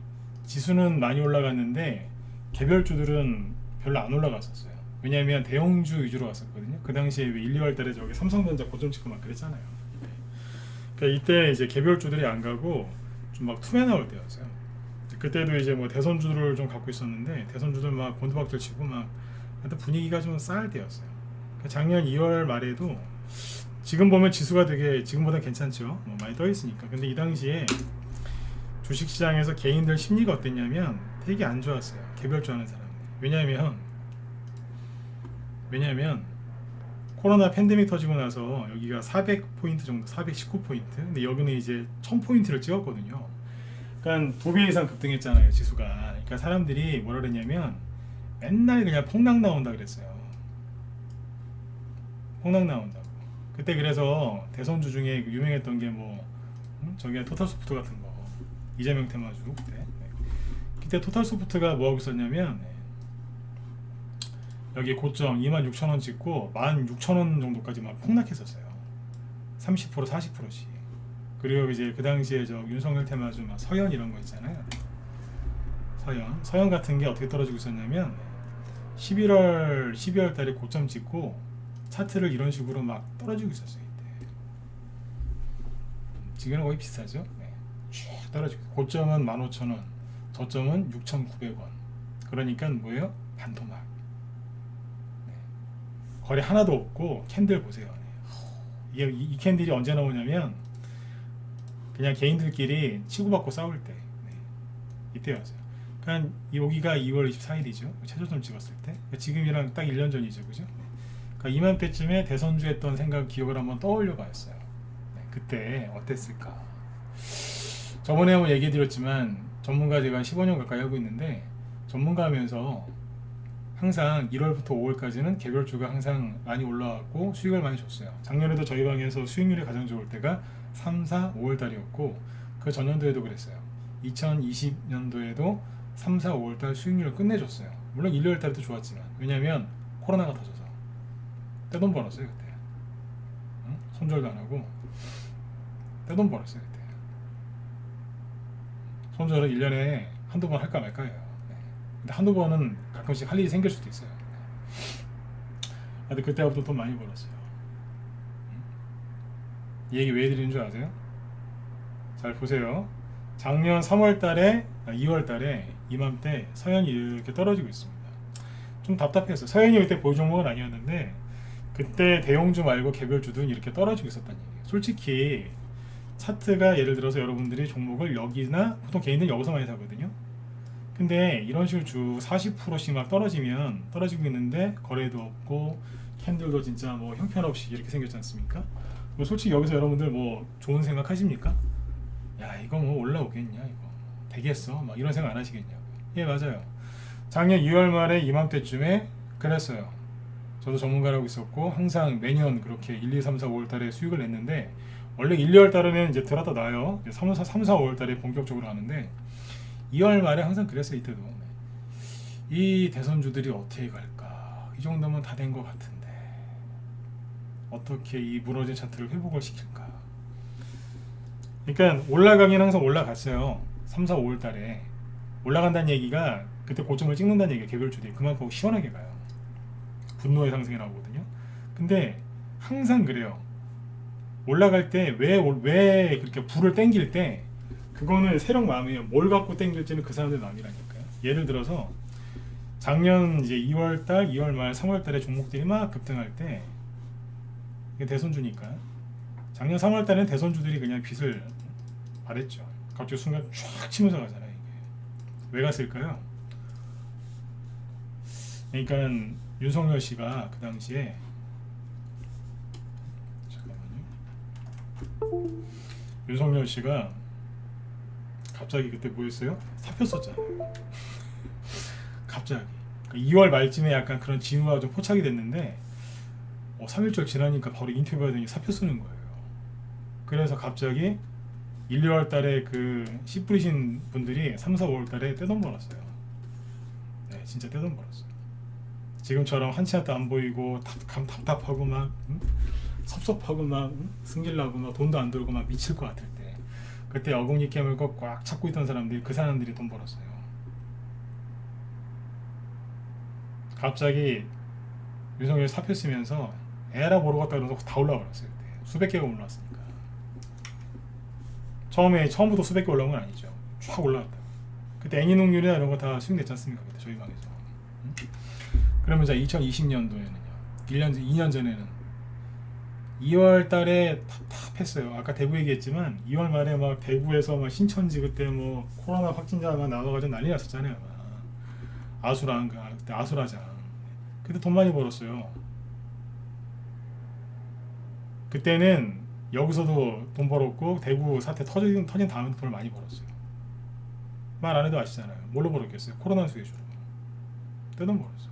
지수는 많이 올라갔는데 개별주들은 별로 안 올라갔었어요. 왜냐하면 대형주 위주로 왔었거든요. 그 당시에 1, 2월 달에 저기 삼성전자 고점 찍고 막 그랬잖아요. 그러니까 이때 이제 개별주들이 안 가고 좀 막 투매 나올 때였어요. 그때도 이제 뭐 대선주를 좀 갖고 있었는데 대선주들 막 곤두박질 치고 막 하여튼 분위기가 좀 쌀 때였어요. 그러니까 작년 2월 말에도 지금 보면 지수가 되게 지금보다 괜찮죠. 뭐 많이 떠 있으니까. 근데 이 당시에 주식시장에서 개인들 심리가 어땠냐면 되게 안 좋았어요. 개별주 하는 사람. 왜냐하면 코로나 팬데믹 터지고 나서 여기가 400포인트 정도, 419포인트. 근데 여기는 이제 1000포인트를 찍었거든요. 그러니까 2배 이상 급등했잖아요, 지수가. 그러니까 사람들이 뭐라 그랬냐면 맨날 그냥 폭락 나온다 그랬어요. 폭락 나온다고. 그때 그래서 대선주 중에 유명했던 게 뭐 저기 토탈소프트 같은 거 이재명 테마주 그때. 네. 그때 토탈소프트가 뭐 하고 있었냐면 여기 고점 26,000원 찍고 16,000원 정도까지 막 폭락했었어요. 30% 40%씩. 그리고 이제 그 당시에 저 윤석열 테마주 막 서현 이런 거 있잖아요. 서현 같은 게 어떻게 떨어지고 있었냐면 12월 달에 고점 찍고 차트를 이런 식으로 막 떨어지고 있었어요. 이때. 지금은 거의 비슷하죠. 네. 쭉 떨어지고 고점은 15,000원, 저점은 6,900원. 그러니까 뭐예요? 반토막. 네. 거래 하나도 없고 캔들 보세요. 네. 이 캔들이 언제 나오냐면 그냥 개인들끼리 치고받고 싸울 때. 네. 이때였어요. 그러니까 여기가 2월 24일이죠. 최저점 찍었을 때. 지금이랑 딱 1년 전이죠. 그죠? 그러니까 이맘때쯤에 대선주 했던 생각 기억을 한번 떠올려 봤어요. 네, 그때 어땠을까? 저번에 한번 얘기 드렸지만 전문가 제가 15년 가까이 하고 있는데 전문가 하면서 항상 1월부터 5월까지는 개별주가 항상 많이 올라왔고 수익을 많이 줬어요. 작년에도 저희 방에서 수익률이 가장 좋을 때가 3, 4, 5월 달이었고 그 전년도에도 그랬어요. 2020년도에도 3, 4, 5월 달 수익률을 끝내줬어요. 물론 1, 2월 달도 좋았지만 왜냐면 코로나가 터져서 떼돈 벌었어요 그때. 응? 손절도 안 하고 떼돈 벌었어요 그때. 손절은 1년에 한두 번 할까 말까예요. 네. 근데 한두 번은 가끔씩 할 일이 생길 수도 있어요. 근데 그때부터 돈 많이 벌었어요. 이 얘기 왜 해드리는 줄 아세요? 잘 보세요. 작년 3월 달에 2월 달에 이맘때 서현이 이렇게 떨어지고 있습니다. 좀 답답했어요. 서현이 그때 보유 종목은 아니었는데 그때 대형주 말고 개별주든 이렇게 떨어지고 있었다는 얘기예요. 솔직히 차트가 예를 들어서 여러분들이 종목을 여기나 보통 개인들은 여기서 많이 사거든요. 근데 이런 식으로 주 40%씩 막 떨어지고 있는데 거래도 없고 캔들도 진짜 뭐 형편없이 이렇게 생겼지 않습니까? 뭐 솔직히 여기서 여러분들 뭐 좋은 생각 하십니까? 야 이거 뭐 올라오겠냐 이거 되겠어 막 이런 생각 안 하시겠냐고. 예 맞아요. 작년 2월 말에 이맘때쯤에 그랬어요. 저도 전문가라고 있었고 항상 매년 그렇게 1, 2, 3, 4, 5월 달에 수익을 냈는데 원래 1, 2월 달에는 이제 들었다 놔요. 3, 4, 5월 달에 본격적으로 하는데 2월 말에 항상 그랬어요. 이때도 이 대선주들이 어떻게 갈까 이 정도면 다 된 것 같은데 어떻게 이 무너진 차트를 회복을 시킬까. 그러니까 올라가긴 항상 올라갔어요. 3, 4, 5월 달에 올라간다는 얘기가 그때 고점을 찍는다는 얘기가 개별주들이 그만큼 시원하게 가요. 분노의 상승이 나오거든요. 근데 항상 그래요. 올라갈 때 왜 그렇게 불을 땡길 때 그거는 세력 마음이에요. 뭘 갖고 땡길지는 그 사람들 마음이라니까요. 예를 들어서 작년 이제 2월 달, 2월 말, 3월 달에 종목들이 막 급등할 때 이게 대선주니까 작년 3월 달에는 대선주들이 그냥 빚을 발했죠. 갑자기 순간 쫙 치면서 가잖아요. 이게 왜 갔을까요? 그러니까 윤석열 씨가 그 당시에 윤석열 씨가 갑자기 그때 뭐였어요? 사표 썼잖아요. 갑자기 2월 말쯤에 약간 그런 징후가 좀 포착이 됐는데 3일절 지나니까 바로 인터뷰하더니 사표 쓰는 거예요. 그래서 갑자기 1, 2월 달에 그 씨 뿌리신 분들이 3, 4, 5월 달에 떼돈 벌었어요. 네, 진짜 떼돈 벌었어요. 지금처럼 한치 앞도 안 보이고 답답하고 막 섭섭하고 막 승질나고 막 돈도 안 들고 막 미칠 것 같을 때 그때 어금니 깨물고 꽉 찾고 있던 사람들이 그 사람들이 돈 벌었어요. 갑자기 윤석열이 사표 쓰면서 에라 모르겠다 그러면서 다 올라와 버렸어요. 그때 수백 개가 올라왔으니까. 처음부터 수백 개 올라온 건 아니죠. 쫙 올라왔다. 그때 애니농률이나 이런 거 다 수익 냈지 않습니까? 그때 저희 방에서. 그러면 이제 2020년도에는요. 2년 전에는 2월 달에 답답했어요. 아까 대구 얘기했지만 2월 말에 막 대구에서 막 신천지 그때 뭐 코로나 확진자만 나와가지고 난리 났었잖아요. 그때 아수라장. 그때 돈 많이 벌었어요. 그때는 여기서도 돈 벌었고 대구 사태 터진 다음에 돈을 많이 벌었어요. 말 안 해도 아시잖아요. 뭘로 벌었겠어요? 코로나 수혜주로. 떼돈 벌었어요.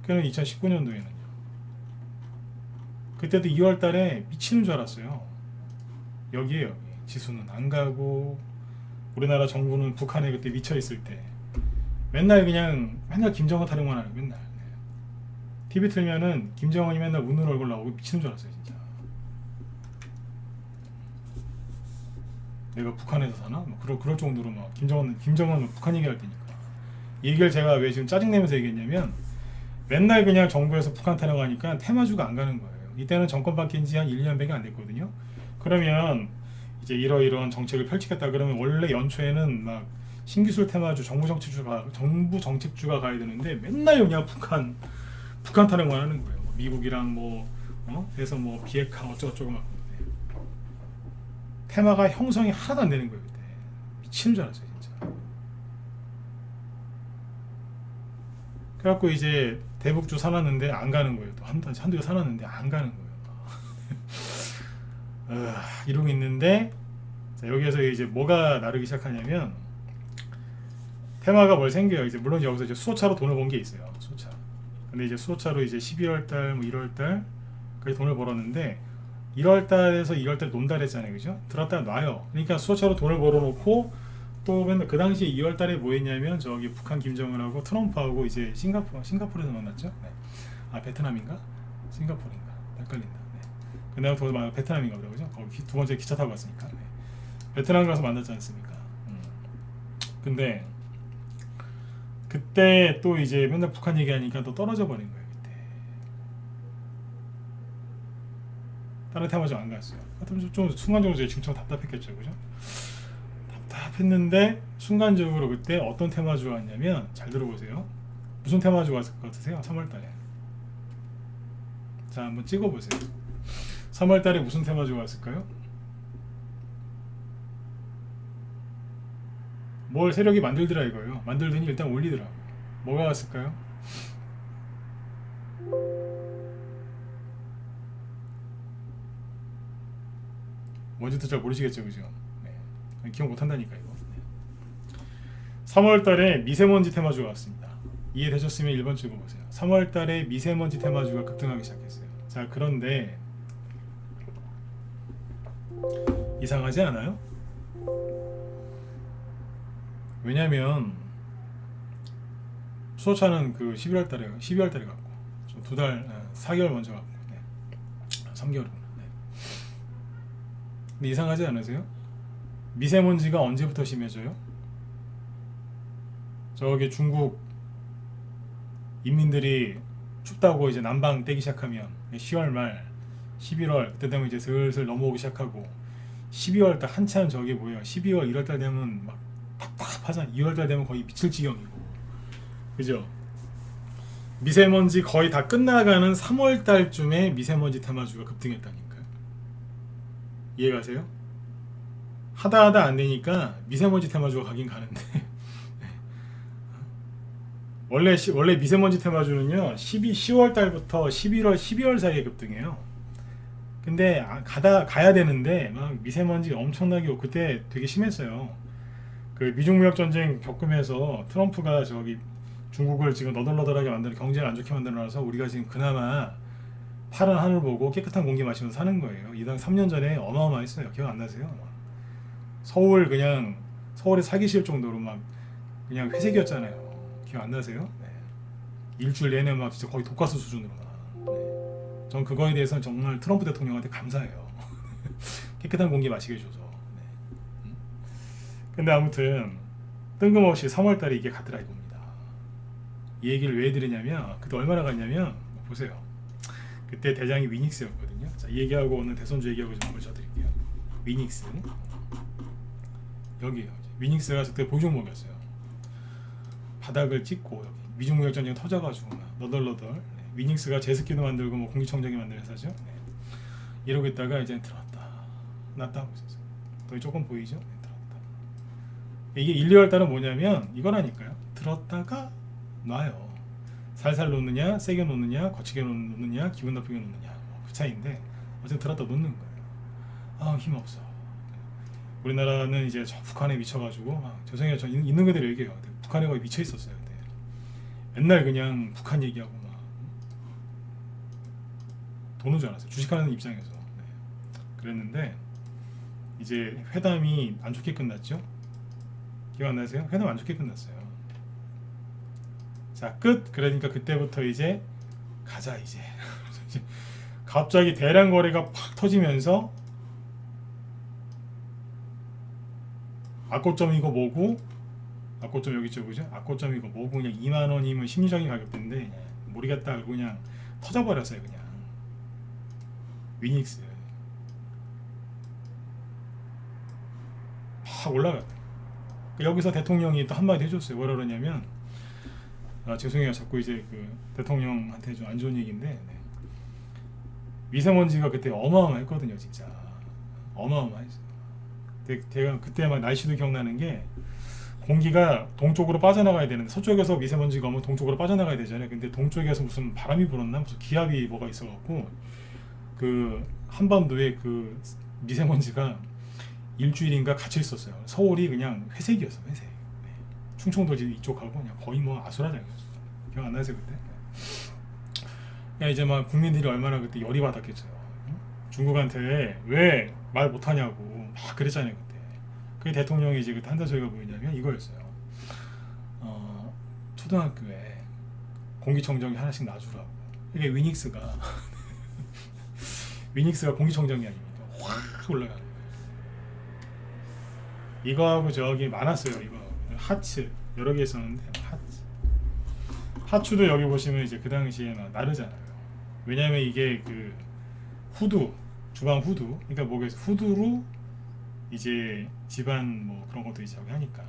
그럼 2019년도에는요. 그때도 2월 달에 미치는 줄 알았어요. 여기 지수는 안 가고 우리나라 정부는 북한에 그때 미쳐 있을 때 맨날 김정은 타령만 하는 맨날. TV 틀면은 김정은이 맨날 웃는 얼굴 나오고 미치는 줄 알았어요 진짜. 내가 북한에서 사나? 뭐 그럴 정도로 막 김정은 북한 얘기할 때니까. 이 얘기를 제가 왜 지금 짜증내면서 얘기했냐면 맨날 그냥 정부에서 북한 타령하니까 테마주가 안 가는 거예요. 이때는 정권 바뀐 지 한 1, 2년밖에 안 됐거든요. 그러면 이제 이런 정책을 펼치겠다 그러면 원래 연초에는 막 신기술 테마주, 정부 정책주가 가야 되는데 맨날 그냥 북한 타령만 하는 거예요. 미국이랑 해서 비핵화 어쩌고저쩌고 막 테마가 형성이 하나도 안 되는 거예요. 그때 미치는 줄 알았어요 진짜. 그래갖고 이제 대북주 사놨는데 안 가는 거예요. 또 한두 개 사놨는데 안 가는 거예요. 이러고 있는데 자, 여기에서 이제 뭐가 나르기 시작하냐면 테마가 뭘 생겨요. 이제 물론 여기서 이제 수소차로 돈을 번 게 있어요. 수소차. 근데 이제 수소차로 이제 12월 달, 1월 달까지 돈을 벌었는데 1월 달에서 2월 달 논다 했잖아요. 그죠? 들었다 놔요. 그러니까 수소차로 돈을 벌어놓고 또 맨날 그 당시에 2월 달에 뭐 했냐면 저기 북한 김정은하고 트럼프하고 이제 싱가포르에서 만났죠. 네. 아 베트남인가? 싱가포르인가? 헷갈린다. 네. 그다음 또 베트남인가 보다 그죠? 거기 두 번째 기차 타고 갔으니까. 네. 베트남 가서 만났지 않습니까? 근데 그때 또 이제 맨날 북한 얘기하니까 또 떨어져 버린 거예요. 그때 다른 테마 좀 안 갔어요. 하여튼 좀 순간적으로 제 지금 좀 답답했겠죠, 그죠? 답답했는데 순간적으로 그때 어떤 테마주가 왔냐면 잘 들어보세요. 무슨 테마주가 왔을 것 같으세요? 3월달에. 자 한번 찍어보세요. 3월달에 무슨 테마주가 왔을까요? 뭘 세력이 만들더라 이거예요. 만들더니 일단 올리더라고요. 뭐가 왔을까요? 뭔지도 잘 모르시겠죠, 그죠? 네. 기억 못한다니까 이거. 네. 3월달에 미세먼지 테마주가 왔습니다. 이해되셨으면 1번 찍어보세요. 3월달에 미세먼지 테마주가 급등하기 시작했어요. 자 그런데 이상하지 않아요? 왜냐면 수소차는 그 12월 달에 갔고 좀 4개월 먼저 갔고 3개월이구나. 네. 근데 이상하지 않으세요? 미세먼지가 언제부터 심해져요? 저기 중국 인민들이 춥다고 이제 난방 떼기 시작하면 10월 말 11월 그때 되면 이제 슬슬 넘어오기 시작하고 12월 달 한참 저기 뭐예요 12월 1월 달 되면 막 팍팍하잖아. 2월 달 되면 거의 미칠 지경이고 그죠? 미세먼지 거의 다 끝나가는 3월 달쯤에 미세먼지 테마주가 급등했다니까요. 이해가세요? 하다 안 되니까 미세먼지 테마주가 가긴 가는데 원래 미세먼지 테마주는요 10월 달부터 12월 사이에 급등해요. 근데 가야 되는데 막 미세먼지 엄청나게 오고 그때 되게 심했어요. 그 미중 무역 전쟁 겪으면서 트럼프가 저기 중국을 지금 너덜너덜하게 만드는 경제를 안 좋게 만들어놔서 우리가 지금 그나마 파란 하늘 보고 깨끗한 공기 마시면서 사는 거예요. 이당 3년 전에 어마어마했어요. 기억 안 나세요? 서울에 살기 싫을 정도로 막 그냥 회색이었잖아요. 기억 안 나세요? 네. 일주일 내내 막 진짜 거의 독가스 수준으로 네. 전 그거에 대해서는 정말 트럼프 대통령한테 감사해요. 깨끗한 공기 마시게 해줘서. 네. 근데 아무튼 뜬금없이 3월달에 이게 가더라 이겁니다. 이 얘기를 왜 드리냐면 그때 얼마나 갔냐면 보세요. 그때 대장이 위닉스였거든요. 자, 이 얘기하고 오늘 대선주 얘기하고 좀 한번 쳐드릴게요. 위닉스 여기요. 위닉스가 그때 보종목이었어요. 바닥을 찍고 여기 미중 무역 전쟁 터져가지고 막 너덜너덜 네. 위닉스가 제습기도 만들고 뭐 공기청정기 만드는 회사죠. 네. 이러고 있다가 이제 들어왔다 놨다 하고 있었어요. 더 조금 보이죠? 네, 들어왔다. 이게 1, 2월 달은 뭐냐면 이거라니까요. 들었다가 놔요. 살살 놓느냐, 세게 놓느냐, 거치게 놓느냐, 기분 나쁘게 놓느냐 그 차이인데 어쨌든 들었다 놓는 거예요. 아 힘없어. 우리나라는 이제 저 북한에 미쳐가지고 죄송해요. 저 있는 그대로 얘기해요. 북한에 거의 미쳐 있었어요. 그때. 맨날 그냥 북한 얘기하고 막 도는 줄 알았어요. 주식하는 입장에서. 네. 그랬는데 이제 회담이 안 좋게 끝났죠. 기억 안 나세요? 회담 안 좋게 끝났어요. 자 끝. 그러니까 그때부터 이제 가자 이제. 갑자기 대량 거래가 팍 터지면서 악고점 이거 뭐고 악고점 여기 있죠 그죠? 악고점 이거 뭐고 그냥 2만원이면 심리적인 가격대인데 모르겠다 알고 그냥 터져버렸어요. 그냥 위닉스 팍 올라갔다. 여기서 대통령이 또 한마디 해줬어요. 뭐라 그러냐면 죄송해요 자꾸 이제 그 대통령한테 좀 안 좋은 얘기인데 네. 미세먼지가 그때 어마어마했거든요. 진짜 어마어마했어요. 제가 그때 막 날씨도 기억나는 게 공기가 동쪽으로 빠져나가야 되는데 서쪽에서 미세먼지가 오면 동쪽으로 빠져나가야 되잖아요. 근데 동쪽에서 무슨 바람이 불었나 무슨 기압이 뭐가 있어갖고 그 한반도에 그 미세먼지가 일주일인가 갇혀 있었어요. 서울이 그냥 회색이었어. 회색. 네. 충청도 이쪽하고 그냥 거의 뭐 아수라장이었어요. 기억 안 나세요 그때? 네. 이제 막 국민들이 얼마나 그때 열이 받았겠어요. 중국한테 왜 말 못하냐고 막 그랬잖아요 그때. 그 대통령이 이제 그때 한다 소리가 뭐였냐면 이거였어요. 초등학교에 공기청정기 하나씩 놔주라고. 이게 위닉스가 위닉스가 공기청정기 아닙니까? 확 올라가는 거예요. 이거하고 저기 많았어요. 이거 하츠 여러 개 있었는데 하츠도 여기 보시면 이제 그 당시에 막 나르잖아요. 왜냐면 이게 그 후드 주방 후드 그러니까 뭐겠어 후드로 이제 집안 뭐 그런 것도 이제 저기 하니까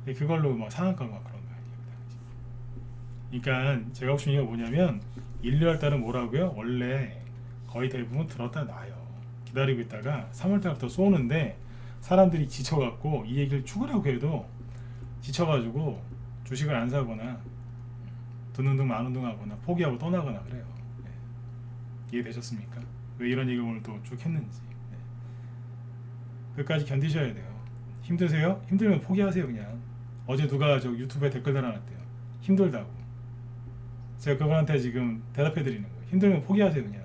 그걸로 막 상한가 막 그런 거 아니에요. 그러니까 제가 보신 얘기가 뭐냐면 1, 2월 달은 뭐라고요? 원래 거의 대부분 들었다 놔요. 기다리고 있다가 3월 달부터 쏘는데 사람들이 지쳐갖고 이 얘기를 죽으라고 해도 지쳐가지고 주식을 안 사거나 듣는 둥 마는 둥 하거나 포기하고 떠나거나 그래요. 네. 이해되셨습니까? 왜 이런 얘기를 오늘 또 쭉 했는지. 네. 끝까지 견디셔야 돼요. 힘드세요? 힘들면 포기하세요 그냥. 어제 누가 저 유튜브에 댓글 달아놨대요. 힘들다고. 제가 그분한테 지금 대답해 드리는 거예요. 힘들면 포기하세요 그냥.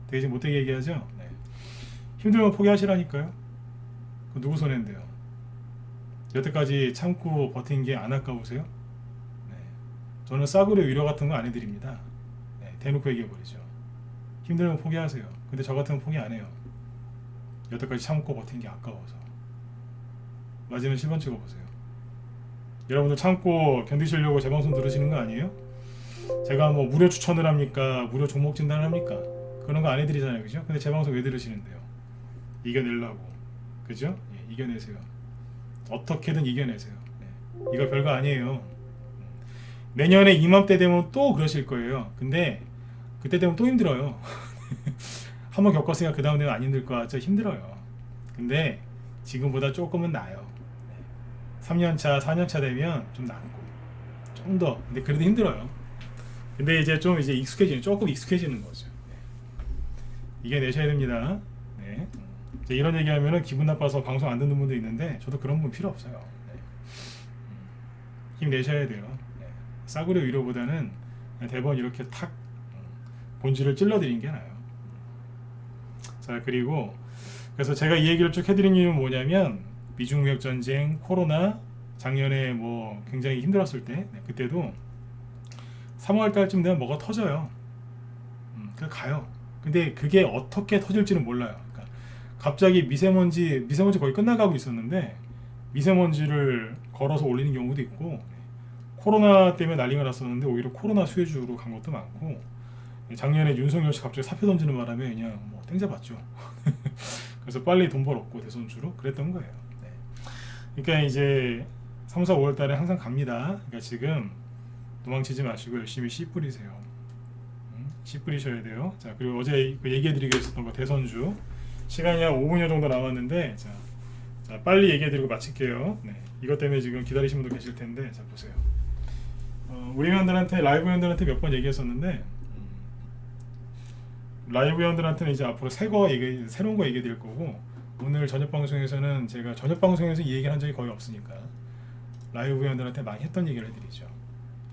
되게 못되게 얘기하죠? 네. 힘들면 포기하시라니까요. 그 누구 손해인데요? 여태까지 참고 버틴 게 안 아까우세요? 네. 저는 싸구려 위로 같은 거 안 해드립니다. 네. 대놓고 얘기해버리죠. 힘들면 포기하세요. 근데 저 같으면 포기 안 해요. 여태까지 참고 버틴 게 아까워서. 마지막 10번 찍어보세요. 여러분들 참고 견디시려고 제 방송 들으시는 거 아니에요? 제가 뭐 무료 추천을 합니까? 무료 종목 진단을 합니까? 그런 거 안 해드리잖아요. 그죠? 근데 제 방송 왜 들으시는데요? 이겨내려고. 그죠? 예, 이겨내세요. 어떻게든 이겨내세요. 네. 이거 별거 아니에요. 내년에 이맘때 되면 또 그러실 거예요. 근데 그때 되면 또 힘들어요. 한번 겪었으니까 그 다음 되면 안 힘들 것 같죠? 힘들어요. 근데 지금보다 조금은 나아요. 3년차, 4년차 되면 좀 낫고 좀 더. 근데 그래도 힘들어요. 근데 이제 좀 이제 조금 익숙해지는 거죠. 네. 이겨내셔야 됩니다. 네. 이런 얘기하면은 기분 나빠서 방송 안 듣는 분도 있는데 저도 그런 분 필요 없어요. 네. 힘내셔야 돼요. 네. 싸구려 위로보다는 대번 이렇게 탁 본질을 찔러드리는 게 나아요. 자 그리고 그래서 제가 이 얘기를 쭉 해드린 이유는 뭐냐면 미중 무역 전쟁, 코로나 작년에 뭐 굉장히 힘들었을 때 그때도 3월 달쯤 되면 뭐가 터져요. 그래서 가요. 근데 그게 어떻게 터질지는 몰라요. 갑자기 미세먼지 거의 끝나가고 있었는데 미세먼지를 걸어서 올리는 경우도 있고 코로나 때문에 난리가 났었는데 오히려 코로나 수혜주로 간 것도 많고 작년에 윤석열 씨 갑자기 사표 던지는 바람에 그냥 뭐 땡잡았죠. 그래서 빨리 돈 벌었고 대선주로 그랬던 거예요. 네. 그러니까 이제 3, 4, 5월 달에 항상 갑니다. 그러니까 지금 도망치지 마시고 열심히 씨 뿌리세요. 씨 뿌리셔야 돼요. 자 그리고 어제 얘기해드리기로 했었던 거 대선주 시간이 한 5분여 정도 남았는데 자 빨리 얘기해드리고 마칠게요. 네, 이것 때문에 지금 기다리시는 분도 계실 텐데 자 보세요. 우리 회원들한테 라이브 회원들한테 몇 번 얘기했었는데 라이브 회원들한테는 이제 앞으로 새로운 거 얘기해 드릴 거고 오늘 저녁 방송에서는 제가 저녁 방송에서 이 얘기를 한 적이 거의 없으니까 라이브 회원들한테 많이 했던 얘기를 해드리죠.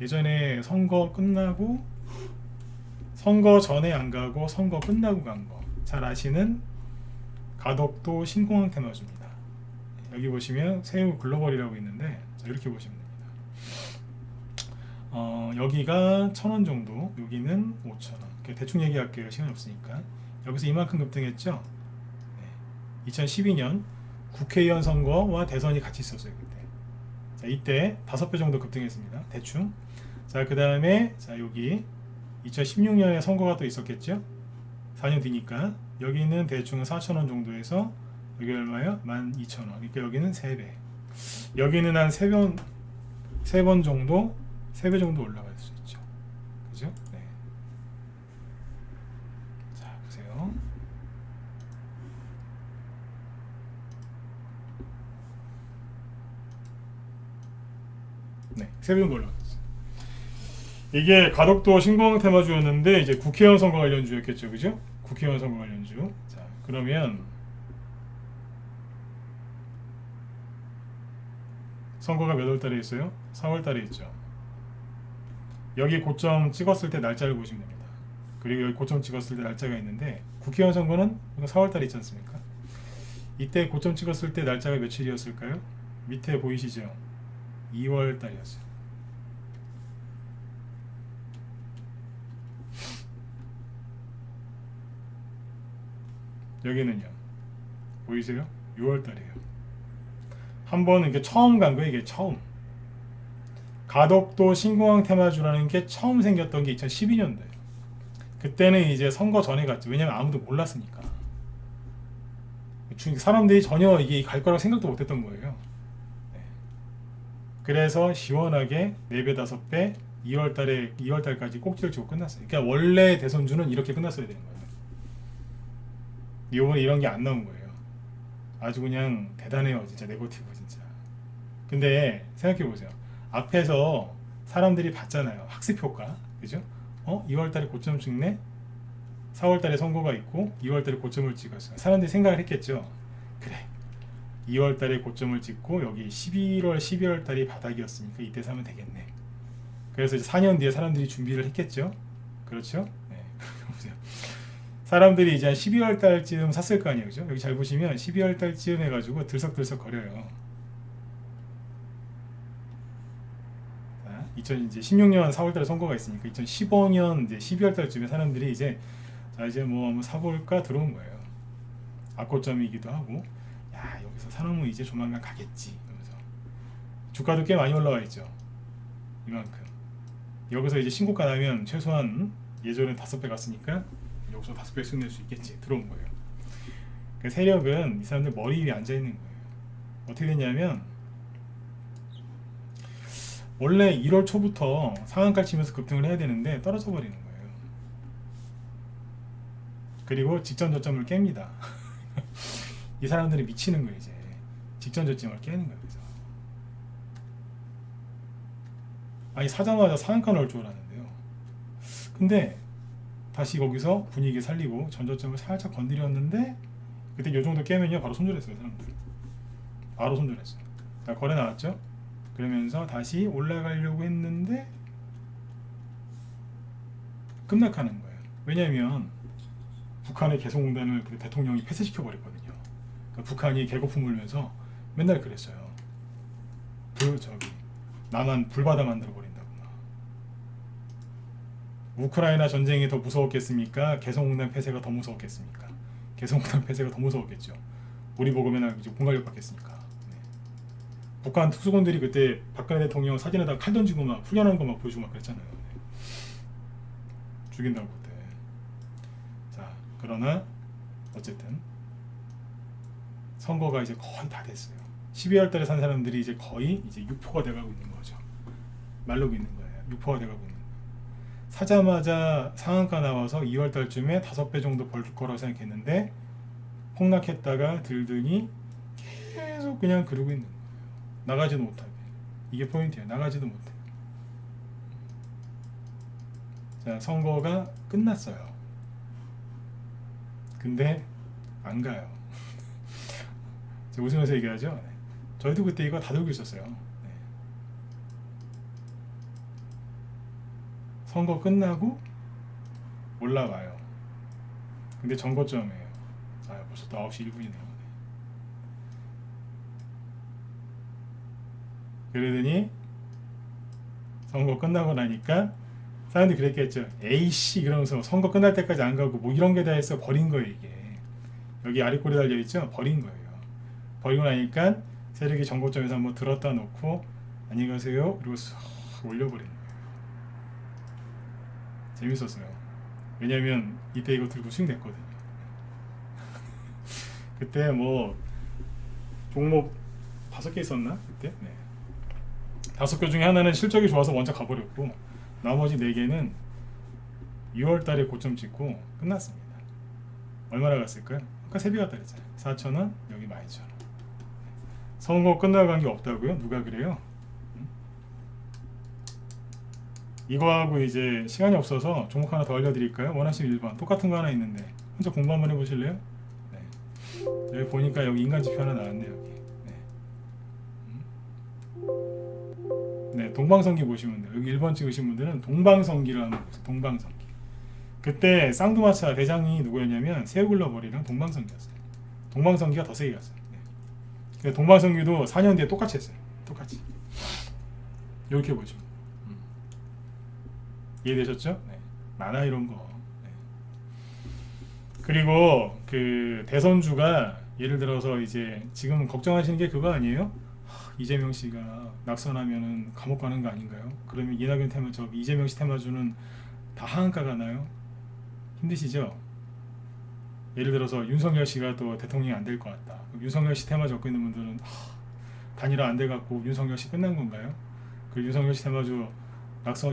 예전에 선거 끝나고 선거 전에 안 가고 선거 끝나고 간 거 잘 아시는 가덕도 신공항 테마주입니다. 여기 보시면 새우 글로벌이라고 있는데 자, 이렇게 보시면 됩니다. 여기가 1,000원 정도, 여기는 5,000원. 대충 얘기할게요. 시간이 없으니까. 여기서 이만큼 급등했죠. 네. 2012년 국회의원 선거와 대선이 같이 있었어요. 그때. 자, 이때 5배 정도 급등했습니다. 대충. 자, 그 다음에 자 여기 2016년에 선거가 또 있었겠죠. 4년 뒤니까 여기는 대충 4,000원 정도에서 여기 얼마요? 12,000원. 그러니까 여기는 3배. 여기는 한 3번 정도, 3배 정도 올라갈 수 있죠. 그죠? 네. 자, 보세요. 네, 3배 정도 올라갔어요. 이게 가덕도 신공항 테마주였는데 이제 국회의원 선거 관련주였겠죠. 그죠? 국회의원 선거 관련주. 자, 그러면 선거가 몇 월 달에 있어요? 4월 달에 있죠. 여기 고점 찍었을 때 날짜를 보시면 됩니다. 그리고 여기 고점 찍었을 때 날짜가 있는데 국회의원 선거는 4월 달에 있지 않습니까? 이때 고점 찍었을 때 날짜가 며칠이었을까요? 밑에 보이시죠? 2월 달이었어요. 여기는요. 보이세요? 6월 달이에요. 한번 이게 처음 간 거예요. 이게 처음. 가덕도 신공항 테마주라는 게 처음 생겼던 게 2012년도예요. 그때는 이제 선거 전에 갔죠. 왜냐면 아무도 몰랐으니까. 사람들이 전혀 이게 갈 거라고 생각도 못했던 거예요. 네. 그래서 시원하게 4배, 5배 2월 달까지 꼭지를 치고 끝났어요. 그러니까 원래 대선주는 이렇게 끝났어야 되는 거예요. 이번에 이런 게 안 나온 거예요. 아주 그냥 대단해요. 진짜 네거티브 진짜. 근데 생각해 보세요. 앞에서 사람들이 봤잖아요. 학습 효과. 그죠? 2월 달에 고점 찍네. 4월 달에 선거가 있고 2월 달에 고점을 찍었어요. 사람들이 생각을 했겠죠. 그래. 2월 달에 고점을 찍고 여기 11월, 12월 달이 바닥이었으니까 이때 사면 되겠네. 그래서 이제 4년 뒤에 사람들이 준비를 했겠죠. 그렇죠? 네. 보세요. 사람들이 이제 한 12월 달쯤 샀을 거 아니에요. 그죠? 여기 잘 보시면 12월 달쯤 해가지고 들썩들썩 거려요. 2016년 4월 달에 선거가 있으니까 2015년 이제 12월 달쯤에 사람들이 이제 자 이제 뭐 한번 사볼까 들어온 거예요. 악고점이기도 하고 야 여기서 사놓으면 이제 조만간 가겠지 이러면서 주가도 꽤 많이 올라와 있죠. 이만큼 여기서 이제 신고가 나면 최소한 예전에 5배 갔으니까 여기서 5배 수익 낼 수 있겠지 들어온 거예요. 그 세력은 이 사람들 머리 위에 앉아 있는 거예요. 어떻게 됐냐면 원래 1월 초부터 상한가 치면서 급등을 해야 되는데 떨어져 버리는 거예요. 그리고 직전 저점을 깹니다. 이 사람들이 미치는 거예요. 이제 직전 저점을 깨는 거예요. 그래서 아니 사자마자 상한가 넣을 줄 알았는데요. 근데 다시 거기서 분위기 살리고 전저점을 살짝 건드렸는데 그때 요 정도 깨면요 바로 손절했어요. 사람들 바로 손절했어요. 자, 거래 나왔죠. 그러면서 다시 올라가려고 했는데 급락하는 거예요. 왜냐하면 북한의 개성공단을 대통령이 폐쇄시켜 버렸거든요. 그러니까 북한이 개거품 울면서 맨날 그랬어요. 남한 불바다 만들어 버린다구나. 우크라이나 전쟁이 더 무서웠겠습니까? 개성공단 폐쇄가 더 무서웠겠습니까? 개성공단 폐쇄가 더 무서웠겠죠. 우리 보고 맨날 이제 공갈력 받겠습니까? 북한 특수군들이 그때 박근혜 대통령 사진에다 칼 던지고 막 훈련하는 거 막 보여주고 막 그랬잖아요. 네. 죽인다고 그때. 자, 그러나 어쨌든 선거가 이제 거의 다 됐어요. 12월 달에 산 사람들이 이제 거의 이제 유포가 돼가고 있는 거죠. 말르고 있는 거예요. 유포가 돼가고 있는 거예요. 사자마자 상한가 나와서 2월 달쯤에 5배 정도 벌 거라고 생각했는데 폭락했다가 들더니 계속 그냥 그러고 있는 거예요. 나가지도 못하게. 이게 포인트예요. 나가지도 못해. 자, 선거가 끝났어요. 근데 안 가요. 제가 웃으면서 얘기하죠. 네. 저희도 그때 이거 다 들고 있었어요. 네. 선거 끝나고 올라가요. 근데 전고점이에요. 아, 벌써 또 9시 1분이네요. 그러더니 선거 끝나고 나니까 사람들이 그랬겠죠. 에이씨 그러면서 선거 끝날 때까지 안 가고 뭐 이런 게 다 해서 버린 거예요. 이게 여기 아래꼬리 달려있죠. 버린 거예요. 버리고 나니까 세력이 정고점에서 한번 들었다 놓고 안녕히 가세요 그리고 싹 올려버린 거예요. 재밌었어요. 왜냐면 이때 이거 들고 수익 냈거든요. 그때 뭐 종목 5개 있었나? 그때? 네. 5개 중에 하나는 실적이 좋아서 먼저 가버렸고 나머지 4개는 6월 달에 고점 찍고 끝났습니다. 얼마나 갔을까요? 아까 3배 갔다 그랬잖아요. 4,000원, 여기 12,000원. 선거 끝나고 간 게 없다고요? 누가 그래요? 이거하고 이제 시간이 없어서 종목 하나 더 알려드릴까요? 원하시는 1번 똑같은 거 하나 있는데 혼자 공부 한번 해보실래요? 네. 여기 보니까 여기 인간지표 하나 나왔네요. 여기. 네, 동방성기 보시면 돼요. 여기 1번 찍으신 분들은 동방성기를 한번 보세요. 동방성기. 그때 쌍두마차 대장이 누구였냐면 새우글로벌이랑 동방성기였어요. 동방성기가 더 세게 갔어요. 네. 근데 동방성기도 4년 뒤에 똑같이 했어요. 똑같이. 이렇게 보죠. 이해되셨죠? 네. 많아 이런 거. 네. 그리고 그 대선주가 예를 들어서 이제 지금 걱정하시는 게 그거 아니에요? 이재명 씨가 낙선하면은 감옥 가는 거 아닌가요? 그러면 이낙연 테마 이재명 씨 테마주는 다 하한가 가나요? 힘드시죠? 예를 들어서 윤석열 씨가 또 대통령이 안 될 것 같다. 그럼 윤석열 씨 테마 적고 있는 분들은 단일화 안 돼 갖고 윤석열 씨 끝난 건가요? 그 윤석열 씨 테마주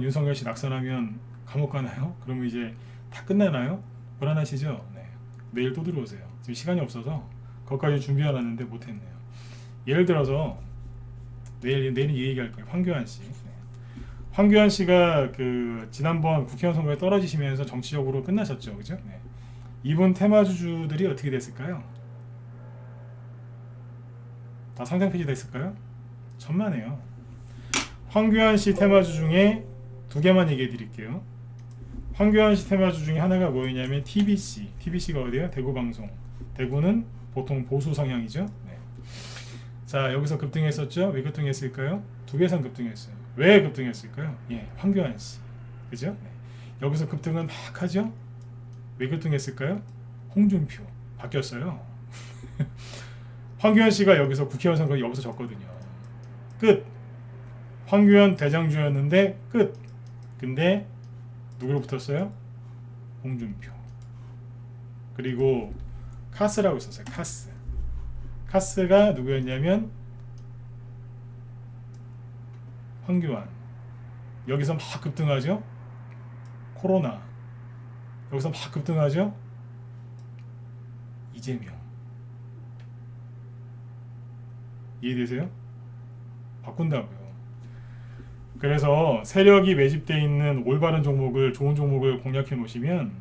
윤석열 씨 낙선하면 감옥 가나요? 그러면 이제 다 끝나나요? 불안하시죠? 네. 내일 또 들어오세요. 지금 시간이 없어서 거기까지 준비해놨는데 못했네요. 예를 들어서 내일은 이 얘기할 거예요. 황교안 씨. 네. 황교안 씨가 그 지난번 국회의원 선거에 떨어지시면서 정치적으로 끝나셨죠, 그죠? 네. 이분 테마주들이 어떻게 됐을까요? 다 상장 폐지됐을까요? 천만에요. 황교안 씨 테마주 중에 두 개만 얘기해 드릴게요. 황교안 씨 테마주 중에 하나가 뭐였냐면 TBC. TBC가 어디예요? 대구방송. 대구는 보통 보수 성향이죠. 네. 자, 여기서 급등했었죠? 왜 급등했을까요? 두 배 이상 급등했어요. 왜 급등했을까요? 예, 황교안 씨. 그죠? 네. 여기서 급등은 막 하죠? 왜 급등했을까요? 홍준표. 바뀌었어요. 황교안 씨가 여기서 국회의원 선거 여기서 졌거든요. 끝. 황교안 대장주였는데 끝. 근데 누구로 붙었어요? 홍준표. 그리고 카스라고 있었어요. 카스. 카스가 누구였냐면 황교안. 여기서 막 급등하죠. 코로나. 여기서 막 급등하죠. 이재명. 이해되세요? 바꾼다고요. 그래서 세력이 매집되어 있는 올바른 종목을, 좋은 종목을 공략해 놓으시면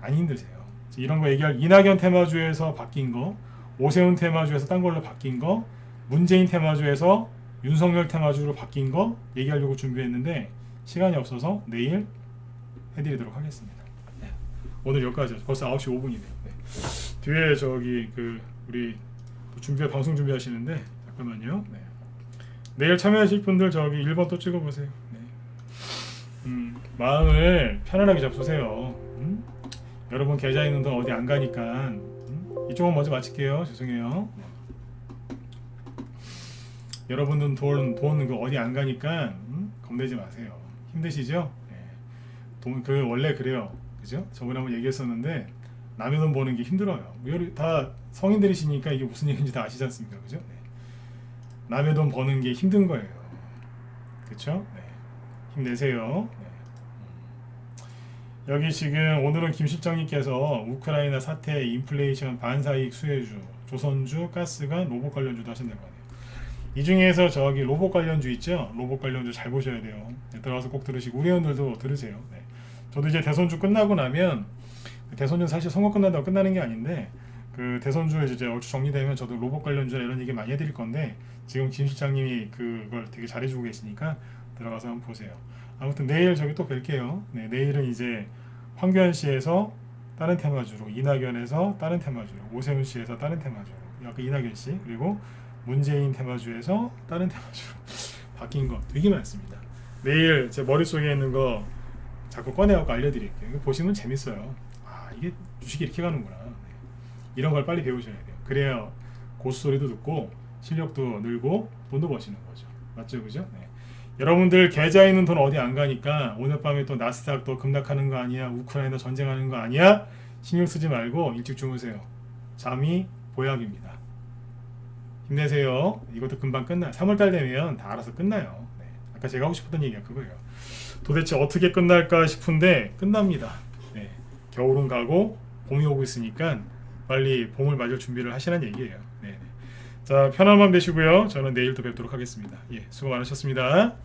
안 힘드세요. 이런 거 얘기할 이낙연 테마주에서 바뀐 거, 오세훈 테마주에서 딴 걸로 바뀐 거, 문재인 테마주에서 윤석열 테마주로 바뀐 거 얘기하려고 준비했는데 시간이 없어서 내일 해드리도록 하겠습니다. 네. 오늘 여기까지. 벌써 9시 5분이네요. 네. 뒤에 저기 그 우리 방송 준비하시는데 잠깐만요. 네. 내일 참여하실 분들 저기 1번 또 찍어보세요. 네. 마음을 편안하게 잡수세요. 여러분 계좌 있는 돈 어디 안 가니까 이쪽은 먼저 마칠게요. 죄송해요. 여러분들 돈 그 어디 안 가니까 겁내지 마세요. 힘드시죠? 네. 돈 그 원래 그래요. 그죠? 저번에 한번 얘기했었는데 남의 돈 버는 게 힘들어요. 다 성인들이시니까 이게 무슨 얘기인지 다 아시지 않습니까? 그죠? 네. 남의 돈 버는 게 힘든 거예요. 그렇죠? 네. 힘내세요. 네. 여기 지금 오늘은 김 실장님께서 우크라이나 사태, 인플레이션, 반사이익 수혜주, 조선주, 가스가 로봇 관련주도 하신다고 하네요. 이 중에서 저기 로봇 관련주 있죠? 로봇 관련주 잘 보셔야 돼요. 네, 들어가서 꼭 들으시고 우리 회원들도 들으세요. 네. 저도 이제 대선주 끝나고 나면 대선주는 사실 선거 끝난다고 끝나는 게 아닌데 그 대선주 이제 얼추 정리되면 저도 로봇 관련주나 이런 얘기 많이 해드릴 건데 지금 김 실장님이 그걸 되게 잘해주고 계시니까 들어가서 한번 보세요. 아무튼 내일 저기 또 뵐게요. 네, 내일은 이제 황교안 씨에서 다른 테마주로, 이낙연에서 다른 테마주로, 오세훈 씨에서 다른 테마주로, 아까 이낙연 씨 그리고 문재인 테마주에서 다른 테마주로 바뀐 거 되게 많습니다. 내일 제 머릿속에 있는 거 자꾸 꺼내갖고 알려드릴게요. 이거 보시면 재밌어요. 아, 이게 주식이 이렇게 가는구나. 네. 이런 걸 빨리 배우셔야 돼요. 그래야 고수 소리도 듣고 실력도 늘고 돈도 버시는 거죠. 맞죠? 그죠? 네. 여러분들 계좌에 있는 돈 어디 안 가니까 오늘 밤에 또 나스닥 또 급락하는 거 아니야? 우크라이나 전쟁하는 거 아니야? 신경 쓰지 말고 일찍 주무세요. 잠이 보약입니다. 힘내세요. 이것도 금방 끝나요. 3월달 되면 다 알아서 끝나요. 네. 아까 제가 하고 싶었던 얘기가 그거예요. 도대체 어떻게 끝날까 싶은데 끝납니다. 네. 겨울은 가고 봄이 오고 있으니까 빨리 봄을 맞을 준비를 하시라는 얘기예요. 네. 자, 편한 밤 되시고요. 저는 내일 또 뵙도록 하겠습니다. 예, 수고 많으셨습니다.